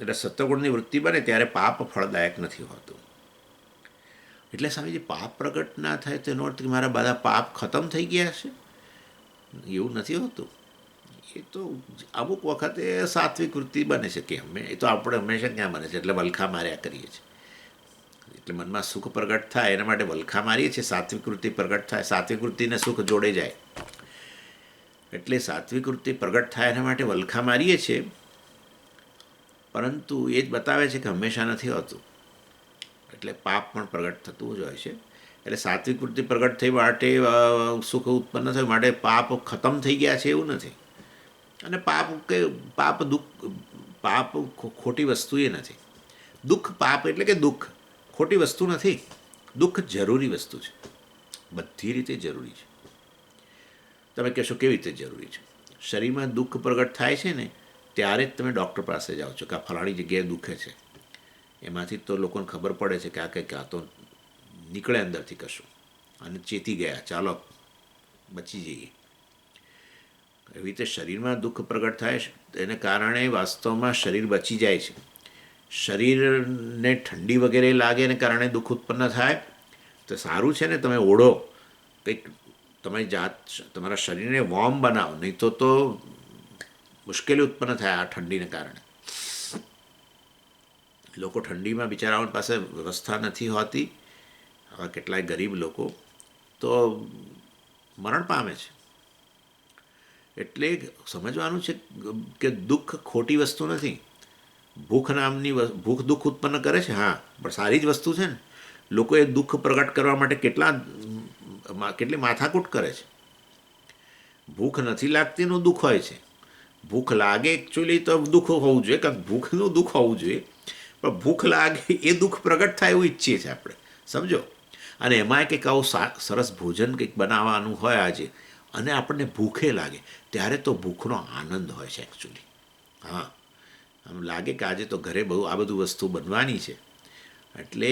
એટલે સત્વગુણની વૃત્તિ બને ત્યારે પાપ ફળદાયક નથી હોતું. એટલે સ્વામીજી, પાપ પ્રગટ ના થાય તેનો અર્થ કે મારા બધા પાપ ખતમ થઈ ગયા છે, એવું નથી હોતું. એ તો અમુક વખતે સાત્વિક વૃત્તિ બને છે કે એ તો આપણે હંમેશા ક્યાં બને છે, એટલે વલખા માર્યા કરીએ છીએ. એટલે મનમાં સુખ પ્રગટ થાય એના માટે વલખા મારીએ છીએ. સાત્વિક વૃત્તિ પ્રગટ થાય, સાત્વિક વૃત્તિને સુખ જોડે જાય, એટલે સાત્વિક વૃત્તિ પ્રગટ થાય એના માટે વલખા મારીએ છીએ. પરંતુ એ જ બતાવે છે કે હંમેશા નથી હોતું. એટલે પાપ પણ પ્રગટ થતું જ હોય છે. એટલે સાત્વિક વૃત્તિ પ્રગટ થઈ માટે સુખ ઉત્પન્ન થયું માટે પાપ ખતમ થઈ ગયા છે એવું નથી. અને પાપ દુઃખ, પાપ ખોટી વસ્તુ એ નથી. દુઃખ, પાપ એટલે કે દુઃખ ખોટી વસ્તુ નથી. દુઃખ જરૂરી વસ્તુ છે, બધી રીતે જરૂરી છે. તમે કહેશો કેવી રીતે જરૂરી છે? શરીરમાં દુઃખ પ્રગટ થાય છે ને, ત્યારે જ તમે ડૉક્ટર પાસે જાઓ છો કે આ ફલાણી જગ્યાએ દુખે છે. એમાંથી તો લોકોને ખબર પડે છે કે આ કંઈક આ તો નીકળે અંદરથી કશું, અને ચેતી ગયા, ચાલો બચી જઈએ. એવી રીતે શરીરમાં દુઃખ પ્રગટ થાય છે, એને કારણે વાસ્તવમાં શરીર બચી જાય છે. શરીરને ઠંડી વગેરે લાગે એને કારણે દુઃખ ઉત્પન્ન થાય તો સારું છે ને, તમે ઓઢો, કંઈક તમારી જાત, તમારા શરીરને વોર્મ બનાવો, નહીં તો મુશ્કેલી ઉત્પન્ન થાય આ ઠંડીને કારણે. લોકો ઠંડીમાં બિચારાઓની પાસે વ્યવસ્થા નથી હોતી, કેટલાય ગરીબ લોકો તો મરણ પામે છે. એટલે સમજવાનું છે કે દુઃખ ખોટી વસ્તુ નથી. ભૂખ નામની ભૂખ દુઃખ ઉત્પન્ન કરે છે, હા, પણ સારી જ વસ્તુ છે ને. લોકો એ દુઃખ પ્રગટ કરવા માટે કેટલી માથાકૂટ કરે છે. ભૂખ નથી લાગતી એનું દુઃખ હોય છે. ભૂખ લાગે એકચ્યુઅલી તો દુઃખ હોવું જોઈએ, કારણ ભૂખનું દુઃખ હોવું જોઈએ, પણ ભૂખ લાગે એ દુઃખ પ્રગટ થાય એવું ઈચ્છીએ છીએ આપણે, સમજો. અને એમાંય કંઈક આવું સરસ ભોજન કંઈક બનાવવાનું હોય આજે, અને આપણને ભૂખે લાગે, ત્યારે તો ભૂખનો આનંદ હોય છે એકચ્યુઅલી. હા, આમ લાગે કે આજે તો ઘરે આ બધું વસ્તુ બનવાની છે. એટલે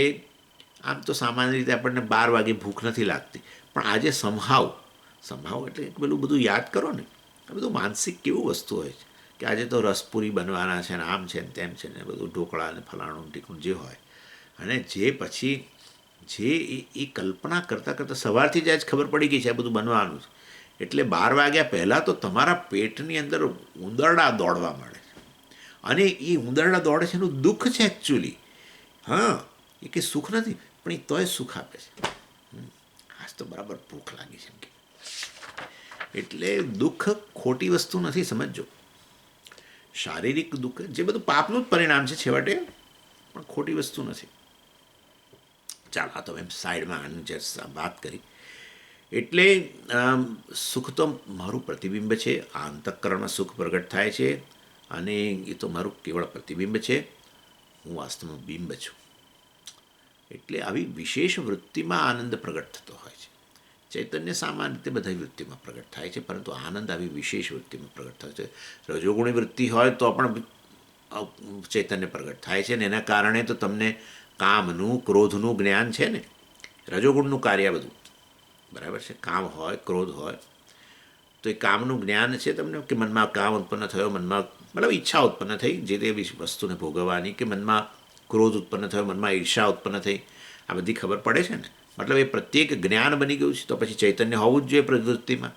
આમ તો સામાન્ય રીતે આપણને 12 વાગે ભૂખ નથી લાગતી, પણ આજે સંભાવ એટલે બધું યાદ કરો ને, આ બધું માનસિક કેવું વસ્તુ હોય છે કે આજે તો રસપુરી બનવાના છે ને, આમ છે ને તેમ છે ને, બધું ઢોકળા ને ફલાણું ટીકું જે હોય, અને જે પછી જે એ કલ્પના કરતાં કરતાં સવારથી જ ખબર પડી ગઈ છે આ બધું બનવાનું છે, એટલે 12 વાગ્યા પહેલાં તો તમારા પેટની અંદર ઉંદરડા દોડવા મળે છે. અને એ ઉંદરડા દોડે છે એનું દુઃખ છે એકચ્યુઅલી. હા, એ કંઈ સુખ નથી, પણ એ તોય સુખ આપે છે. આજ તો બરાબર ભૂખ લાગી છે એમ કે. એટલે દુઃખ ખોટી વસ્તુ નથી, સમજજો. શારીરિક દુઃખ જે બધું પાપનું જ પરિણામ છે છેવટે, પણ ખોટી વસ્તુ નથી. ચાલો, આ તો એમ સાઈડમાં આની જે વાત કરી. એટલે સુખ તો મારું પ્રતિબિંબ છે. આ અંતઃકરણમાં સુખ પ્રગટ થાય છે, અને એ તો મારું કેવળ પ્રતિબિંબ છે. હું વાસ્તવમાં બિંબ છું. એટલે આવી વિશેષ વૃત્તિમાં આનંદ પ્રગટ થતો હોય છે. ચૈતન્ય સામાન્ય રીતે બધા વૃત્તિમાં પ્રગટ થાય છે, પરંતુ આનંદ આવી વિશેષ વૃત્તિમાં પ્રગટ થાય છે. રજોગુણી વૃત્તિ હોય તો પણ ચૈતન્ય પ્રગટ થાય છે, ને એના કારણે તો તમને કામનું ક્રોધનું જ્ઞાન છે ને. રજોગુણનું કાર્ય બધું બરાબર છે. કામ હોય, ક્રોધ હોય, તો એ કામનું જ્ઞાન છે તમને, કે મનમાં કામ ઉત્પન્ન થયો, મનમાં મતલબ ઈચ્છા ઉત્પન્ન થઈ જે તે વસ્તુને ભોગવવાની, કે મનમાં ક્રોધ ઉત્પન્ન થયો, મનમાં ઈર્ષા ઉત્પન્ન થઈ, આ બધી ખબર પડે છે ને. મતલબ એ પ્રત્યેક જ્ઞાન બની ગયું છે, તો પછી ચૈતન્ય હોવું જ જોઈએ પ્રવૃત્તિમાં.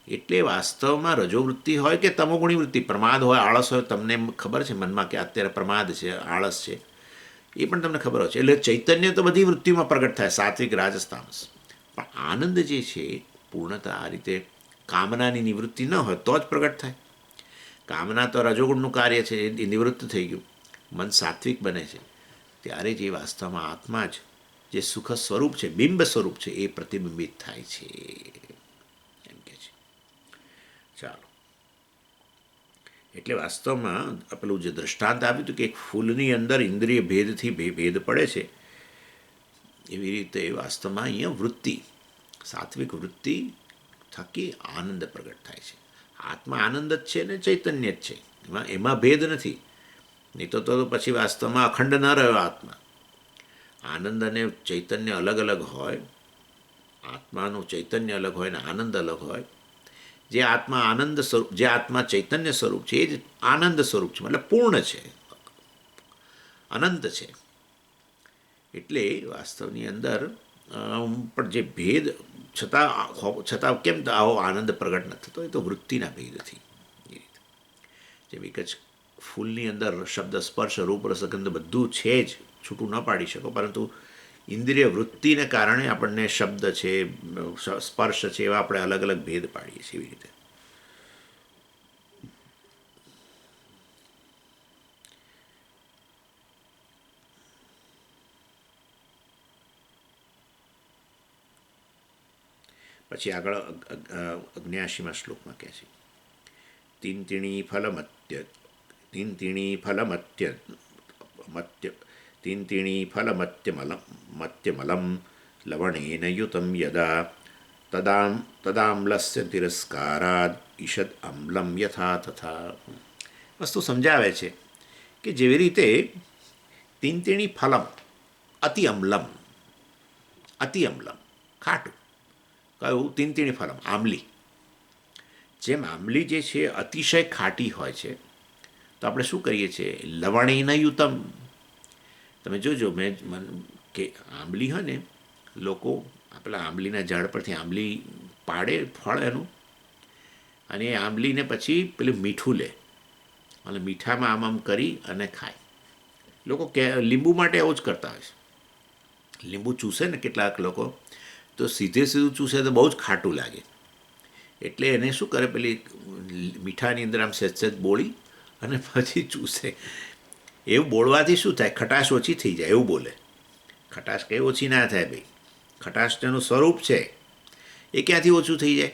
એટલે વાસ્તવમાં રજોવૃત્તિ હોય કે તમોગુણી વૃત્તિ, પ્રમાદ હોય, આળસ હોય, તમને ખબર છે મનમાં કે અત્યારે પ્રમાદ છે, આળસ છે, એ પણ તમને ખબર હોય છે. એટલે ચૈતન્ય તો બધી વૃત્તિમાં પ્રગટ થાય, સાત્વિક, રાજસ, તામસ. પણ આનંદ જે છે પૂર્ણતા આ રીતે કામનાની નિવૃત્તિ ન હોય તો જ પ્રગટ થાય. કામના તો રજોગુણનું કાર્ય છે, એ નિવૃત્ત થઈ ગયું, મન સાત્વિક બને છે, ત્યારે જે વાસ્તવમાં આત્મા જ જે સુખ સ્વરૂપ છે, બિંબ સ્વરૂપ છે, એ પ્રતિબિંબિત થાય છે એમ કે છે. ચાલો, એટલે વાસ્તવમાં પેલું જે દૃષ્ટાંત આપ્યું હતું કે એક ફૂલની અંદર ઇન્દ્રિય ભેદથી ભેદ પડે છે, એવી રીતે વાસ્તવમાં અહીંયા વૃત્તિ, સાત્વિક વૃત્તિ થકી આનંદ પ્રગટ થાય છે. આત્મા આનંદ જ છે ને ચૈતન્ય જ છે, એમાં ભેદ નથી. નહીં તો પછી વાસ્તવમાં અખંડ ન રહ્યો આત્મા. આનંદ અને ચૈતન્ય અલગ અલગ હોય, આત્માનું ચૈતન્ય અલગ હોય ને આનંદ અલગ હોય. જે આત્મા આનંદ સ્વરૂપ, જે આત્મા ચૈતન્ય સ્વરૂપ છે, એ જ આનંદ સ્વરૂપ છે, મતલબ પૂર્ણ છે, અનંત છે. એટલે વાસ્તવની અંદર પણ જે ભેદ છતાં કેમ આવો આનંદ પ્રગટ નથી થતો, એ તો વૃત્તિના ભેદથી. એ રીતે જેમ એક જ ફૂલની અંદર શબ્દ, સ્પર્શ, રૂપ, રસગંધ બધું છે જ, છૂટું ન પાડી શકો, પરંતુ ઇન્દ્રિય વૃત્તિને કારણે આપણને શબ્દ છે, સ્પર્શ છે, એવા આપણે અલગ અલગ ભેદ પાડીએ છીએ. એવી રીતે પછી આગળ 79મા શ્લોકમાં કહે છે, તિંતિણી ફલમત્ય તિંતિણી ફલમત્ય મત્ય તિંતિણી ફલમત્યમલમ મત્યમલમ લવણેન યુતમ યદા તદામ્લસ્ય તિરસ્કારાદ ઈષદ અમ્લમ યથા તથા. વસ્તુ સમજાવે છે કે જેવી રીતે તિંતિણી ફલમ અતિ અમ્લમ, અતિ અમ્લમ ખાટું, કયું? તિંતિણી ફલમ, આંબલી. જેમ આંબલી જે છે અતિશય ખાટી હોય છે, તો આપણે શું કરીએ છીએ? લવણેન યુતમ. તમે જોજો, કે આંબલી હોય ને, લોકો પેલા આંબલીના ઝાડ પરથી આંબલી પાડે, ફળ એનું, અને એ આંબલીને પછી પેલું મીઠું લે અને મીઠામાં આમ કરી અને ખાય. લોકો લીંબુ માટે આવું જ કરતા હોય છે. લીંબુ ચૂસે ને કેટલાક લોકો, તો સીધે સીધું ચૂસે તો બહુ જ ખાટું લાગે, એટલે એને શું કરે, પેલી મીઠાની અંદર આમ સહેજ સહેજ બોળી અને પછી ચૂસે. એવું બોલવાથી શું થાય? ખટાશ ઓછી થઈ જાય એવું બોલે. ખટાશ કંઈ ઓછી ના થાય ભાઈ, ખટાશ તેનું સ્વરૂપ છે, એ ક્યાંથી ઓછું થઈ જાય?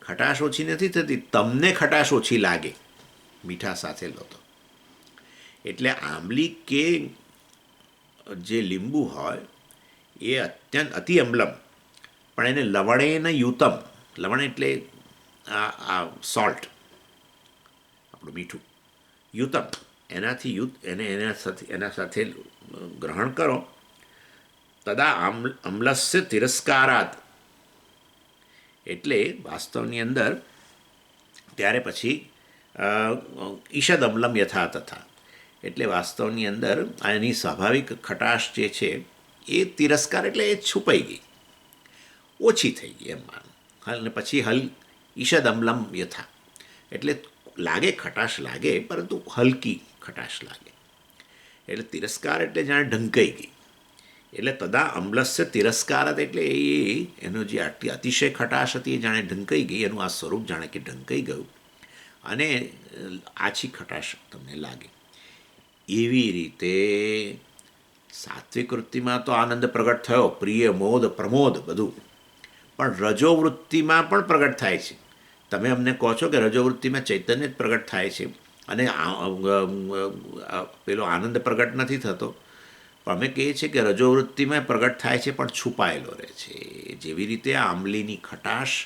ખટાશ ઓછી નથી થતી, તમને ખટાશ ઓછી લાગે મીઠા સાથે લો તો. એટલે આંબલી કે જે લીંબુ હોય એ અત્યંત અતિ અમ્લમ, પણ એને લવણેન યુતમ, લવણ એટલે આ સોલ્ટ, આપણું મીઠું, યુતમ એનાથી એના સાથે ગ્રહણ કરો, તદા અમ્લસ્ય તિરસ્કારાત, એટલે વાસ્તવની અંદર ત્યારે પછી ઈષદ અમ્લમ યથા તથા, એટલે વાસ્તવની અંદર એની સ્વાભાવિક ખટાશ જે છે એ તિરસ્કાર એટલે એ છુપાઈ ગઈ, ઓછી થઈ ગઈ એમ માનો. અને પછી ઈષદ અમ્લમ યથા, એટલે લાગે ખટાશ લાગે પરંતુ હલકી ખટાશ લાગે. એટલે તિરસ્કાર એટલે જાણે ઢંકાઈ ગઈ. એટલે તદા અમ્લસ્ય તિરસ્કાર એટલે એનો જે આટલી અતિશય ખટાશ હતી એ જાણે ઢંકાઈ ગઈ, એનું આ સ્વરૂપ જાણે કે ઢંકાઈ ગયું અને આછી ખટાશ તમને લાગે. એવી રીતે સાત્વિક વૃત્તિમાં તો આનંદ પ્રગટ થયો, પ્રિય, મોદ, પ્રમોદ બધું, પણ રજોવૃત્તિમાં પણ પ્રગટ થાય છે. તમે અમને કહો છો કે રજોવૃત્તિમાં ચૈતન્ય જ પ્રગટ થાય છે અને પેલો આનંદ પ્રગટ નથી થતો, પણ અમે કહીએ છીએ કે રજોવૃત્તિમાં પ્રગટ થાય છે પણ છુપાયેલો રહે છે. જેવી રીતે આંબલીની ખટાશ,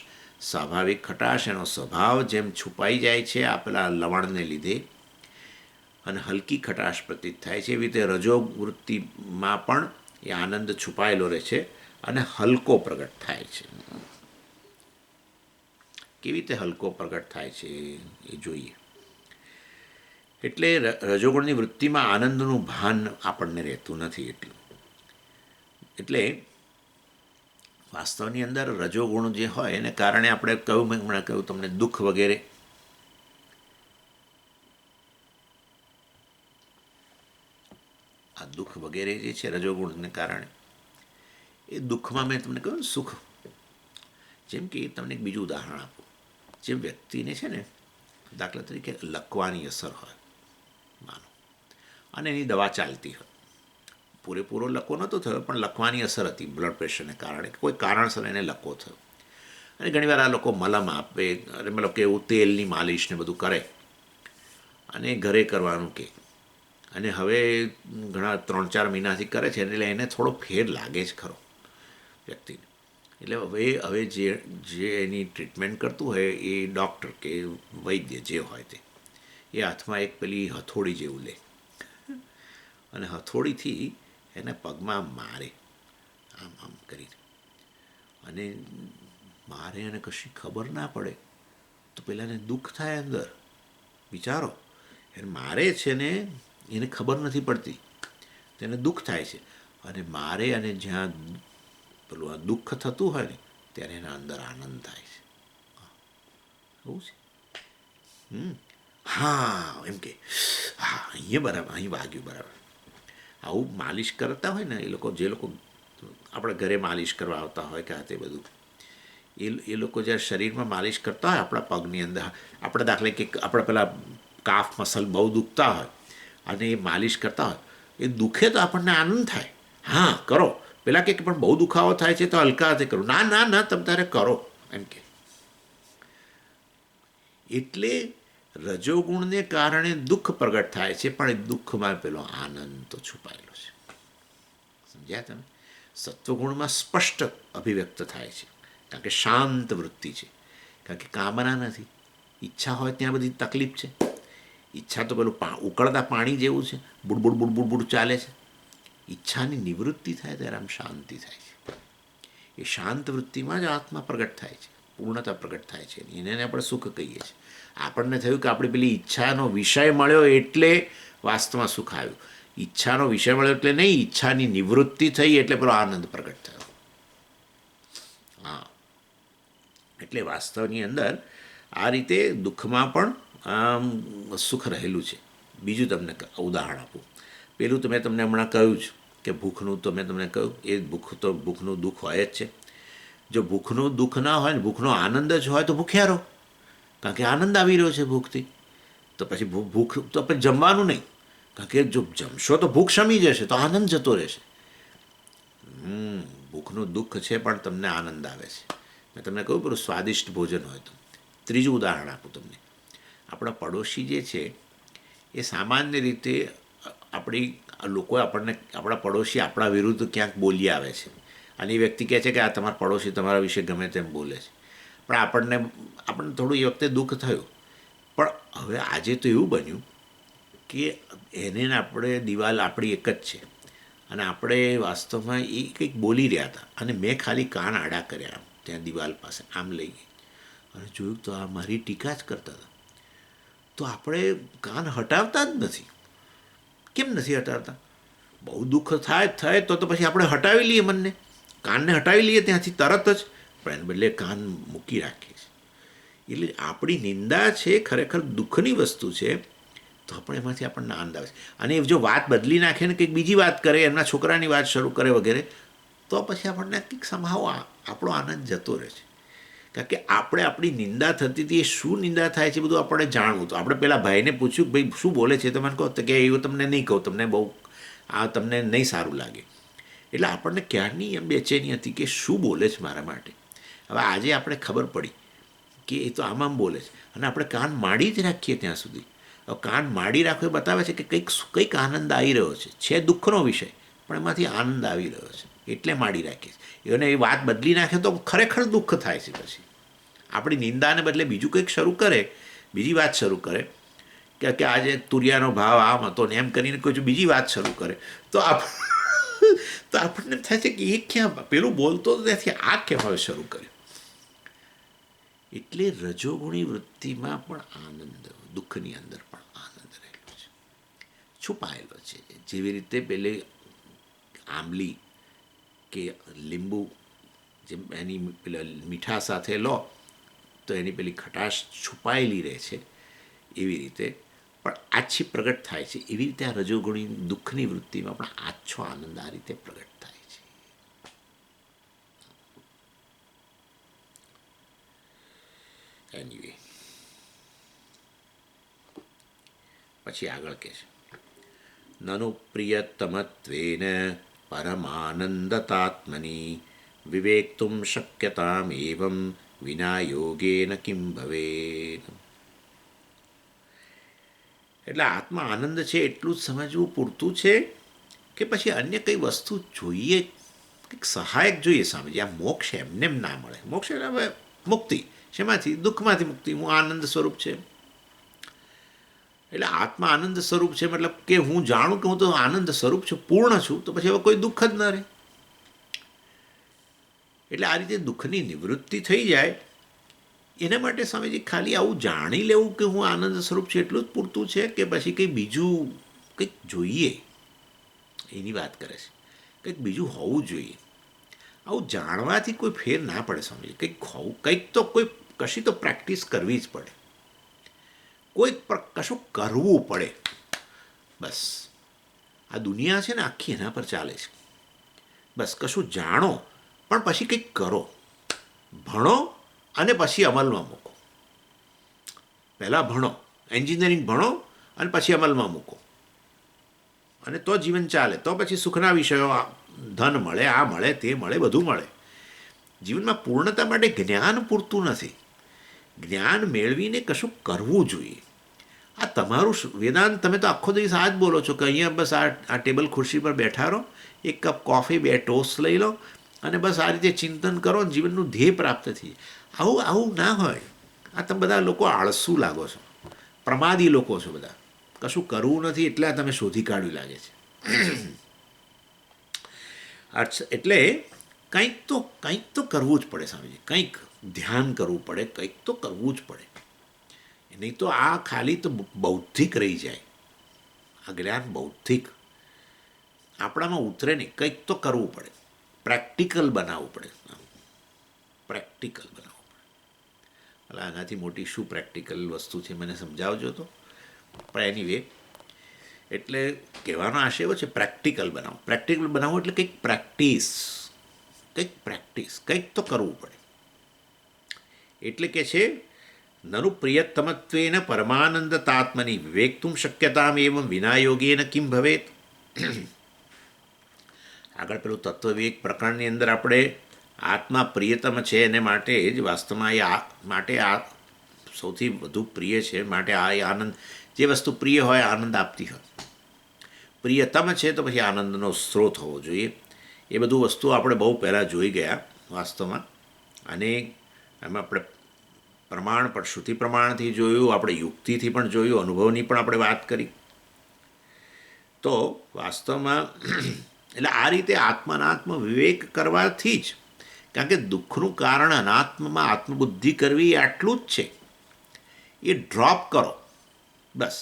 સ્વાભાવિક ખટાશ, એનો સ્વભાવ જેમ છુપાઈ જાય છે આ પેલા લવણને લીધે અને હલકી ખટાશ પ્રતીત થાય છે, એવી રીતે રજોવૃત્તિમાં પણ એ આનંદ છુપાયેલો રહે છે અને હલકો પ્રગટ થાય છે. કેવી રીતે હલકો પ્રગટ થાય છે એ જોઈએ. એટલે રજોગુણની વૃત્તિમાં આનંદનું ભાન આપણને રહેતું નથી એટલું. એટલે વાસ્તવની અંદર રજોગુણ જે હોય એને કારણે આપણે કહ્યું, મેં હમણાં કહ્યું તમને, દુઃખ વગેરે. આ દુઃખ વગેરે જે છે રજોગુણને કારણે, એ દુઃખમાં મેં તમને કહ્યું સુખ. જેમ કે તમને એક બીજું ઉદાહરણ આપું. જેમ વ્યક્તિને છે ને, દાખલા તરીકે લકવાની અસર હોય માનો, અને એની દવા ચાલતી હોય, પૂરેપૂરો લકવો નહોતો થયો પણ લકવાની અસર હતી બ્લડ પ્રેશરને કારણે, કોઈ કારણસર એને લકવો થયો. અને ઘણીવાર આ લોકો મલમ આપે, અને મતલબ કે એવું તેલની માલિશ ને બધું કરે અને ઘરે કરવાનું કે. અને હવે ઘણા 3-4 મહિનાથી કરે છે એટલે એને થોડો ફેર લાગે જ ખરો વ્યક્તિને. એટલે હવે જે એની ટ્રીટમેન્ટ કરતું હોય એ ડૉક્ટર કે વૈદ્ય જે હોય તે, એ હાથમાં એક પેલી હથોડી જેવું લે અને હથોડીથી એને પગમાં મારે, આમ આમ કરીને, અને મારે અને કશી ખબર ના પડે તો પેલાને દુઃખ થાય અંદર. વિચારો, એને મારે છે ને એને ખબર નથી પડતી, તેને દુઃખ થાય છે, અને મારે અને જ્યાં પેલું આ દુઃખ થતું હોય ને ત્યારે એના અંદર આનંદ થાય છે. એવું છે. હા, એમ કે હા અહીંયા બરાબર, અહીં વાગ્યું બરાબર. આવું માલિશ કરતા હોય ને એ લોકો, જે લોકો આપણે ઘરે માલિશ કરવા આવતા હોય કે તે બધું, એ લોકો જ્યારે શરીરમાં માલિશ કરતા હોય આપણા પગની અંદર, આપણે દાખલે કે આપણે પેલા કાફ મસલ બહુ દુખતા હોય અને એ માલિશ કરતા હોય, એ દુખે તો આપણને આનંદ થાય. હા કરો. પેલા કે પણ બહુ દુખાવો થાય છે તો હલકા હાથે કરો. ના ના ના, તમે તારે કરો એમ કે. એટલે રજોગુણને કારણે દુઃખ પ્રગટ થાય છે, પણ એ દુઃખમાં પેલો આનંદ તો છુપાયેલો છે. સમજ્યા તમે? સત્વગુણમાં સ્પષ્ટ અભિવ્યક્ત થાય છે, કારણ કે શાંત વૃત્તિ છે, કારણ કે કામના નથી. ઈચ્છા હોય ત્યાં બધી તકલીફ છે. ઈચ્છા તો પેલું ઉકળતા પાણી જેવું છે, બુડબુડ બુડબુડ બુડ ચાલે છે. ઈચ્છાની નિવૃત્તિ થાય ત્યારે આમ શાંતિ થાય છે. એ શાંત વૃત્તિમાં જ આત્મા પ્રગટ થાય છે, પૂર્ણતા પ્રગટ થાય છે. એને આપણે સુખ કહીએ છીએ. આપણને થયું કે આપણે પેલી ઈચ્છાનો વિષય મળ્યો એટલે વાસ્તવમાં સુખ આવ્યું. ઈચ્છાનો વિષય મળ્યો એટલે નહીં, ઈચ્છાની નિવૃત્તિ થઈ એટલે પેલો આનંદ પ્રગટ થયો. હા, એટલે વાસ્તવની અંદર આ રીતે દુઃખમાં પણ સુખ રહેલું છે. બીજું તમને ઉદાહરણ આપું. પેલું તો મેં તમને હમણાં કહ્યું જ કે ભૂખનું, તો મેં તમને કહ્યું એ ભૂખનું દુઃખ હોય જ છે. જો ભૂખનું દુઃખ ના હોય ને, ભૂખનો આનંદ જ હોય તો ભૂખ્યા રહો, કારણ કે આનંદ આવી રહ્યો છે ભૂખથી. તો પછી ભૂખ તો પછી જમવાનું નહીં, કારણ કે જો જમશો તો ભૂખ શમી જશે, તો આનંદ જતો રહેશે. ભૂખનું દુઃખ છે પણ તમને આનંદ આવે છે. મેં તમને કહ્યું પેલું સ્વાદિષ્ટ ભોજન હોય તો. ત્રીજું ઉદાહરણ આપું તમને. આપણા પડોશી જે છે એ સામાન્ય રીતે આપણા પડોશી આપણા વિરુદ્ધ ક્યાંક બોલી આવે છે, અને એ વ્યક્તિ કહે છે કે આ તમારા પડોશી તમારા વિશે ગમે તેમ બોલે છે, પણ આપણને થોડું એ વખતે દુઃખ થયું. પણ હવે આજે તો એવું બન્યું કે એને આપણે દિવાલ આપણી એક જ છે, અને આપણે વાસ્તવમાં એ કંઈક બોલી રહ્યા હતા, અને મેં ખાલી કાન આડા કર્યા આમ ત્યાં દિવાલ પાસે, આમ લઈ ગઈ અને જોયું તો આ મારી ટીકા જ કરતા હતા. તો આપણે કાન હટાવતા જ નથી. કેમ નથી હટાવતા? બહુ દુઃખ થાય તો પછી આપણે હટાવી લઈએ મનને, કાનને હટાવી લઈએ ત્યાંથી તરત જ, પણ એને બદલે કાન મૂકી રાખીએ છીએ. એટલે આપણી નિંદા છે ખરેખર દુઃખની વસ્તુ છે, તો પણ એમાંથી આપણને આનંદ આવે છે. અને જો વાત બદલી નાખે ને કંઈક બીજી વાત કરે, એમના છોકરાની વાત શરૂ કરે વગેરે, તો પછી આપણને કંઈક સંભાવ આપણો આનંદ જતો રહે છે. કારણ કે આપણે આપણી નિંદા થતી હતી, એ શું નિંદા થાય છે બધું આપણે જાણવું. તો આપણે પેલા ભાઈને પૂછ્યું, ભાઈ શું બોલે છે? તો મને કહો કે એવું તમને નહીં કહું, તમને બહુ તમને નહીં સારું લાગે. એટલે આપણને ક્યારની એમ બેચેની હતી કે શું બોલે છે મારા માટે. હવે આજે આપણે ખબર પડી કે એ તો આમ બોલે છે, અને આપણે કાન માંડી જ રાખીએ ત્યાં સુધી. હવે કાન માંડી રાખવો એ બતાવે છે કે કંઈક આનંદ આવી રહ્યો છે દુઃખનો વિષય, પણ એમાંથી આનંદ આવી રહ્યો છે એટલે માંડી રાખીએ છીએ. અને એ વાત બદલી નાખે તો ખરેખર દુઃખ થાય છે. પછી આપણી નિંદાને બદલે બીજું કંઈક શરૂ કરે, બીજી વાત શરૂ કરે કે આજે તુરિયાનો ભાવ આમ હતો ને એમ કરીને કોઈ બીજી વાત શરૂ કરે, તો આપણને થાય છે કે એ ક્યાં પેલું બોલતો ત્યાંથી આ કેમ હવે શરૂ કર્યું. એટલે રજોગુણી વૃત્તિમાં પણ આનંદ, દુઃખની અંદર પણ આનંદ રહેલો છે, છુપાયેલો છે. જેવી રીતે પેલે આંબલી કે લીંબુ જેમ એની પેલા મીઠા સાથે લો તો એની પેલી ખટાશ છુપાયેલી રહે છે, એવી રીતે પણ આછી પ્રગટ થાય છે. એવી રીતે આ રજોગુણી દુઃખની વૃત્તિમાં પણ આછો આનંદ આ રીતે પ્રગટ થાય છે. એનીવે પછી આગળ કહે છે, નનુ પ્રિયતમત્વેન પરમાનંદતાત્મની વિવેક્તુમ શક્યતામ એવં વિના યોગેન કિમ ભવેત. એટલે આત્મા આનંદ છે એટલું જ સમજવું પૂરતું છે કે પછી અન્ય કઈ વસ્તુ જોઈએ, કંઈક સહાયક જોઈએ સમજે. આ મોક્ષ એમને ના મળે. મોક્ષ એટલે હવે મુક્તિ શેમાંથી? દુઃખમાંથી મુક્તિ. હું આનંદ સ્વરૂપ છે. એટલે આત્મા આનંદ સ્વરૂપ છે મતલબ કે હું જાણું કે હું તો આનંદ સ્વરૂપ છું, પૂર્ણ છું, તો પછી હવે કોઈ દુઃખ જ ન રહે. એટલે આ રીતે દુઃખની નિવૃત્તિ થઈ જાય એના માટે સ્વામીજી ખાલી આવું જાણી લેવું કે હું આનંદ સ્વરૂપ છું એટલું જ પૂરતું છે કે પછી કંઈ બીજું કંઈક જોઈએ એની વાત કરે છે. કંઈક બીજું હોવું જોઈએ. આવું જાણવાથી કોઈ ફેર ના પડે સ્વામીજી. કંઈક હોવું, કંઈક તો કોઈ કશી તો પ્રેક્ટિસ કરવી જ પડે, કોઈક કશું કરવું પડે. બસ આ દુનિયા છે ને આખી એના પર ચાલે છે. બસ કશું જાણો પણ પછી કંઈક કરો, ભણો અને પછી અમલમાં મૂકો. પહેલાં ભણો, એન્જિનિયરિંગ ભણો અને પછી અમલમાં મૂકો, અને તો જીવન ચાલે. તો પછી સુખના વિષયો, ધન મળે, આ મળે, તે મળે, બધું મળે. જીવનમાં પૂર્ણતા માટે જ્ઞાન પૂરતું નથી. જ્ઞાન મેળવીને કશું કરવું જોઈએ. આ તમારું વેદાંત, તમે તો આખો દિવસ આ જ બોલો છો કે અહીંયા બસ આ ટેબલ ખુરશી પર બેઠા રહો, એક કપ કોફી, 2 ટોસ્ટ લઈ લો અને બસ આ રીતે ચિંતન કરો, જીવનનું ધ્યેય પ્રાપ્ત થઈ. આવું ના હોય. આ તમે બધા લોકો આળસુ લાગો છો, પ્રમાદી લોકો છો બધા. કશું કરવું નથી એટલે તમે શોધી કાઢ્યું લાગે છે. એટલે કંઈક તો કરવું જ પડે સ્વામીજી. કંઈક ધ્યાન કરવું પડે, કંઈક તો કરવું જ પડે. નહીં તો આ ખાલી તો બૌદ્ધિક રહી જાય. આ જ્ઞાન બૌદ્ધિક આપણામાં ઉતરે નહીં. કંઈક તો કરવું પડે, પ્રેક્ટિકલ બનાવવું પડે. પ્રેક્ટિકલ બનાવવું પડે. એટલે આનાથી મોટી શું પ્રેક્ટિકલ વસ્તુ છે મને સમજાવજો તો. પણ એનીવે, એટલે કહેવાનો આશય એવો છે પ્રેક્ટિકલ બનાવો. પ્રેક્ટિકલ બનાવો એટલે કંઈક પ્રેક્ટિસ, કંઈક તો કરવું પડે. એટલે કે છે નરુ પ્રિયતમત્વેન પરમાનંદતાત્મની વિવેક્તુમ શક્યતામ એવં વિના યોગેન કિમ ભવેત. આગળ પેલું તત્વવિવેક પ્રકરણની અંદર આપણે આત્મા પ્રિયતમ છે એને માટે જ વાસ્તવમાં માટે આ સૌથી વધુ પ્રિય છે. માટે આ આનંદ, જે વસ્તુ પ્રિય હોય આનંદ આપતી હોય, પ્રિયતમ છે તો પછી આનંદનો સ્ત્રોત હોવો જોઈએ. એ બધું વસ્તુઓ આપણે બહુ પહેલાં જોઈ ગયા વાસ્તવમાં. અને એમાં આપણે પ્રમાણ પણ, શ્રુતિ પ્રમાણથી જોયું, આપણે યુક્તિથી પણ જોયું, અનુભવની પણ આપણે વાત કરી. તો વાસ્તવમાં એટલે આ રીતે આત્માનાત્મ વિવેક કરવાથી જ, કારણ કે દુઃખનું કારણ અનાત્મમાં આત્મબુદ્ધિ કરવી આટલું જ છે. એ ડ્રોપ કરો બસ.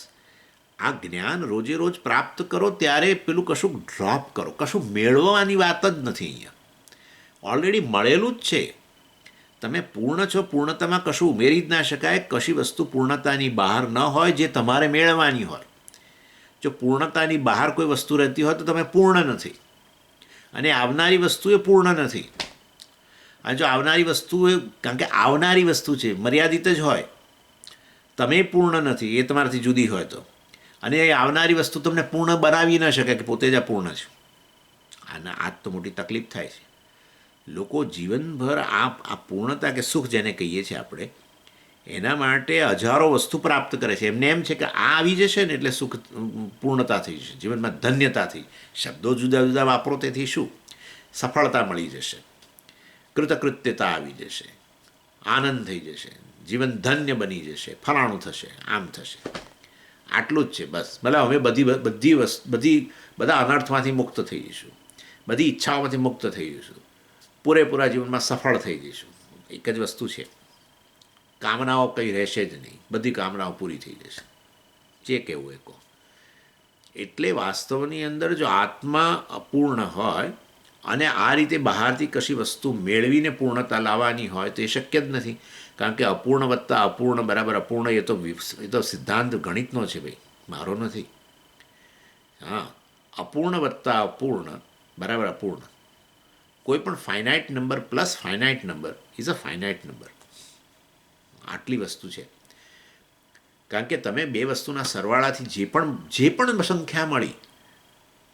આ જ્ઞાન રોજે રોજ પ્રાપ્ત કરો ત્યારે પેલું કશું ડ્રોપ કરો, કશું મેળવવાની વાત જ નથી અહીંયા. ઓલરેડી મળેલું જ છે. તમે પૂર્ણ છો, પૂર્ણતામાં કશું ઉમેરી જ ના શકાય. કશી વસ્તુ પૂર્ણતાની બહાર ન હોય જે તમારે મેળવવાની હોય. જો પૂર્ણતાની બહાર કોઈ વસ્તુ રહેતી હોય તો તમે પૂર્ણ નથી, અને આવનારી વસ્તુ એ પૂર્ણ નથી. અને જો આવનારી વસ્તુ એ, કારણ કે આવનારી વસ્તુ છે, મર્યાદિત જ હોય, તમે પૂર્ણ નથી, એ તમારાથી જુદી હોય તો, અને એ આવનારી વસ્તુ તમને પૂર્ણ બનાવી ન શકે કે પોતે જ અપૂર્ણ છે. આના આ તો મોટી તકલીફ થાય છે. લોકો જીવનભર આ પૂર્ણતા કે સુખ જેને કહીએ છીએ આપણે, એના માટે હજારો વસ્તુ પ્રાપ્ત કરે છે. એમને એમ છે કે આ આવી જશે ને એટલે સુખ, પૂર્ણતા થઈ જશે, જીવનમાં ધન્યતા થઈ. શબ્દો જુદા જુદા વાપરો તેથી શું, સફળતા મળી જશે, કૃતકૃત્યતા આવી જશે, આનંદ થઈ જશે, જીવન ધન્ય બની જશે, ફલાણું થશે, આમ થશે. આટલું જ છે બસ. ભલે અમે બધા અનર્થમાંથી મુક્ત થઈ જઈશું, બધી ઈચ્છાઓમાંથી મુક્ત થઈ જઈશું, પૂરેપૂરા જીવનમાં સફળ થઈ જઈશું. એક જ વસ્તુ છે, કામનાઓ કંઈ રહેશે જ નહીં, બધી કામનાઓ પૂરી થઈ જશે. જે કહેવું એ કહો. એટલે વાસ્તવની અંદર જો આત્મા અપૂર્ણ હોય અને આ રીતે બહારથી કશી વસ્તુ મેળવીને પૂર્ણતા લાવવાની હોય તો એ શક્ય જ નથી. કારણ કે અપૂર્ણ વત્તા અપૂર્ણ બરાબર અપૂર્ણ, એ તો સિદ્ધાંત ગણિતનો છે ભાઈ, મારો નથી. હા, અપૂર્ણ વત્તા અપૂર્ણ બરાબર અપૂર્ણ. કોઈ પણ finite number plus finite number is a finite number. આટલી વસ્તુ છે. કારણ કે તમે બે વસ્તુના સરવાળાથી જે પણ સંખ્યા મળી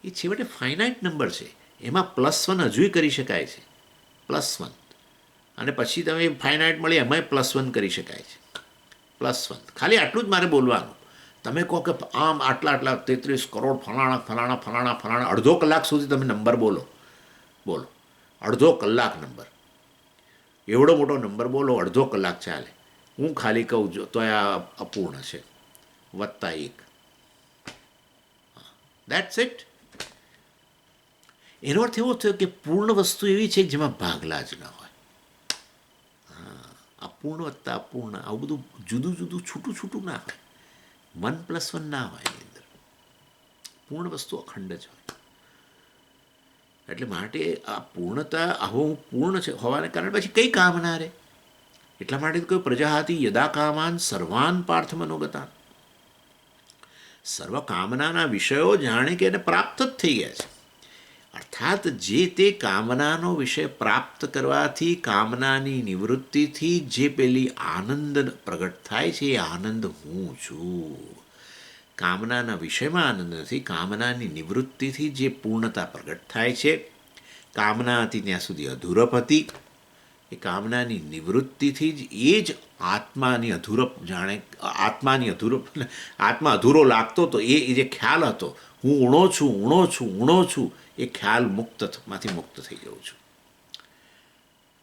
એ છેવટે ફાઇનાઇટ નંબર છે. એમાં +1 હજુય કરી શકાય છે, +1. અને પછી તમે ફાઇનાઇટ મળી એમાંય +1 કરી શકાય છે, +1. ખાલી આટલું જ મારે બોલવાનું. તમે કહો કે આમ આટલા 33 કરોડ ફલાણા ફલાણા ફલાણા ફલાણા, અડધો કલાક સુધી તમે નંબર બોલો, અડધો કલાક નંબર, એવડો મોટો નંબર બોલો, અડધો કલાક ચાલે. હું ખાલી કહું તો આ અપૂર્ણ છે, +1. That's it. એનો અર્થ એવો થયો કે પૂર્ણ વસ્તુ એવી છે જેમાં ભાગલા જ ન હોય. અપૂર્ણ વત્તા અપૂર્ણ, આવું બધું જુદું જુદું છૂટું છૂટું ના હોય. 1 + 1 ના હોય એની અંદર. પૂર્ણ વસ્તુ અખંડ જ હોય. એટલે માટે આ પૂર્ણતા, આવો હું પૂર્ણ છે હોવાને કારણે પછી કઈ કામના રહે. એટલા માટે કોઈ પ્રજાહાતી યદા કામાન સર્વાન પાર્થ મનોગતાન. સર્વ કામનાના વિષયો જાણે કે એને પ્રાપ્ત જ થઈ ગયા છે. અર્થાત જે તે કામનાનો વિષય પ્રાપ્ત કરવાથી, કામનાની નિવૃત્તિથી જે પેલી આનંદ પ્રગટ થાય છે, એ આનંદ હું છું. કામનાના વિષયમાં આનંદ નથી, કામનાની નિવૃત્તિથી જે પૂર્ણતા પ્રગટ થાય છે. કામના હતી ત્યાં સુધી અધૂરપ હતી, એ કામનાની નિવૃત્તિથી જ એ જ આત્માની અધૂરપ, જાણે આત્મા અધૂરો લાગતો હતો, એ જે ખ્યાલ હતો, હું ઊણો છું ઊણો છું ઊણો છું, એ ખ્યાલ માંથી મુક્ત થઈ જાઉં છું.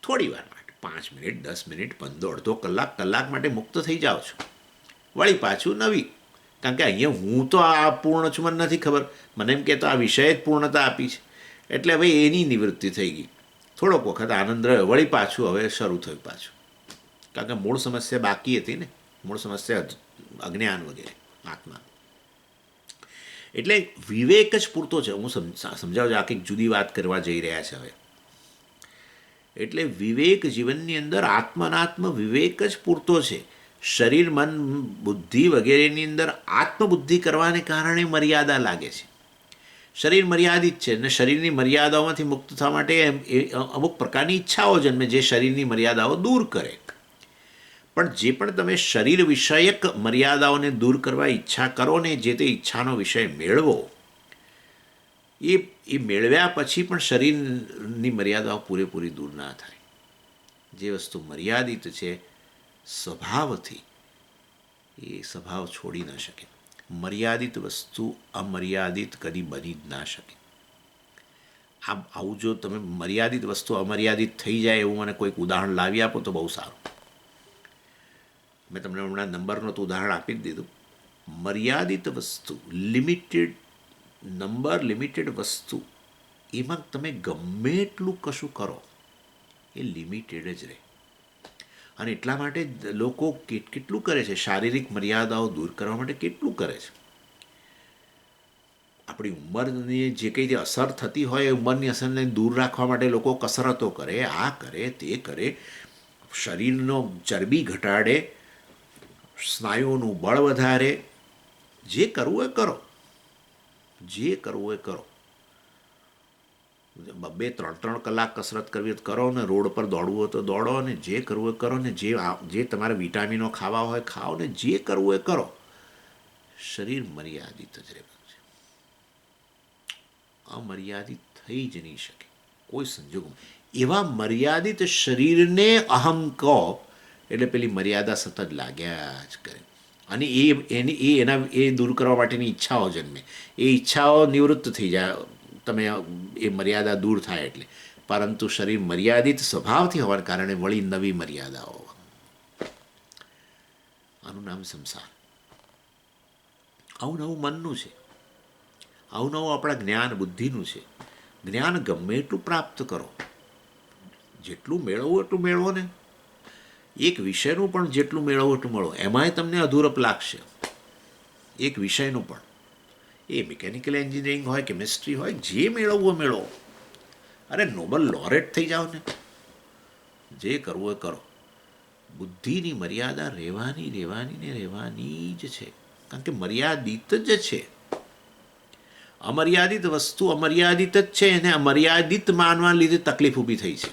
થોડી વાર માટે, 5 મિનિટ, 10 મિનિટ, 15, અડધો કલાક, કલાક માટે મુક્ત થઈ જાઓ છો. વળી પાછું નવી. કારણ કે અહીંયા હું તો આ પૂર્ણ છું, મને નથી ખબર. મને એમ કહેતો આ વિષય જ પૂર્ણતા આપી છે, એટલે હવે એની નિવૃત્તિ થઈ ગઈ. થોડોક વખત આનંદ રહ્યો, વળી પાછું હવે શરૂ થયું પાછું. કારણ કે મૂળ સમસ્યા બાકી હતી ને, મૂળ સમસ્યા અજ્ઞાન વગેરે આત્મા. એટલે વિવેક જ પૂરતો છે. હું સમજાવું, આ કંઈક જુદી વાત કરવા જઈ રહ્યા છે હવે. એટલે વિવેક જીવનની અંદર આત્મનાત્મ વિવેક જ પૂરતો છે. શરીર, મન, બુદ્ધિ વગેરેની અંદર આત્મબુદ્ધિ કરવાને કારણે મર્યાદા લાગે છે. શરીર મર્યાદિત છે, અને શરીરની મર્યાદાઓમાંથી મુક્ત થવા માટે અમુક પ્રકારની ઈચ્છાઓ જન્મે જે શરીરની મર્યાદાઓ દૂર કરે. પણ જે પણ તમે શરીર વિષયક મર્યાદાઓને દૂર કરવા ઈચ્છા કરો ને, જે તે ઈચ્છાનો વિષય મેળવો, એ મેળવ્યા પછી પણ શરીરની મર્યાદાઓ પૂરેપૂરી દૂર ના થાય. જે વસ્તુ મર્યાદિત છે સ્વભાવથી, એ સ્વભાવ છોડી ન શકે. મર્યાદિત વસ્તુ અમર્યાદિત કદી બની જ ના શકે. આવું જો તમે મર્યાદિત વસ્તુ અમર્યાદિત થઈ જાય એવું મને કોઈક ઉદાહરણ લાવી આપો તો બહુ સારું. મેં તમને હમણાં નંબરનું તો ઉદાહરણ આપી જ દીધું. મર્યાદિત વસ્તુ, લિમિટેડ નંબર, લિમિટેડ વસ્તુ, એમાં તમે ગમે એટલું કશું કરો એ લિમિટેડ જ રહે. અને એટલા માટે લોકો કેટલું કરે છે, શારીરિક મર્યાદાઓ દૂર કરવા માટે કેટલું કરે છે. આપણી ઉંમરની જે કંઈ જે અસર થતી હોય એ ઉંમરની અસરને દૂર રાખવા માટે લોકો કસરતો કરે, આ કરે તે કરે, શરીરનો ચરબી ઘટાડે, સ્નાયુઓનું બળ વધારે, જે કરવું એ કરો, જે કરવું એ કરો. 2-3 કલાક કસરત કરવી હોય તો કરો, ને રોડ પર દોડવું હોય તો દોડો, ને જે કરવું એ કરો, ને જે તમારે વિટામિનો ખાવા હોય ખાઓ, ને જે કરવું એ કરો. શરીર મર્યાદિત જ રહેવાનું છે, અમર્યાદિત થઈ જ નહીં શકે કોઈ સંજોગોમાં. એવા મર્યાદિત શરીરને અહમ કહો એટલે પેલી મર્યાદા સતત લાગ્યા જ કરે. અને એ દૂર કરવા માટેની ઈચ્છાઓ જન્મે. એ ઈચ્છાઓ નિવૃત્ત થઈ જાય તમે એ મર્યાદા દૂર થાય એટલે. પરંતુ શરીર મર્યાદિત સ્વભાવથી હોવાને કારણે વળી નવી મર્યાદાઓ. આનું નામ સંસાર. આવું નવું મનનું છે, આવું નવું આપણા જ્ઞાન બુદ્ધિનું છે. જ્ઞાન ગમે એટલું પ્રાપ્ત કરો, જેટલું મેળવવું એટલું મેળવો ને. એક વિષયનું પણ જેટલું મેળવો એટલું મળો, એમાંય તમને અધૂરપ લાગશે. એક વિષયનું પણ, એ મિકેનિકલ એન્જિનિયરિંગ હોય, કેમિસ્ટ્રી હોય, જે મેળવવું મેળવો. અરે નોબલ લોરેટ થઈ જાઓ ને, જે કરવું એ કરો. બુદ્ધિની મર્યાદા રહેવાની જ છે, કારણ કે મર્યાદિત જ છે. અમર્યાદિત વસ્તુ અમર્યાદિત જ છે, એને અમર્યાદિત માનવા લીધે તકલીફ ઊભી થઈ છે.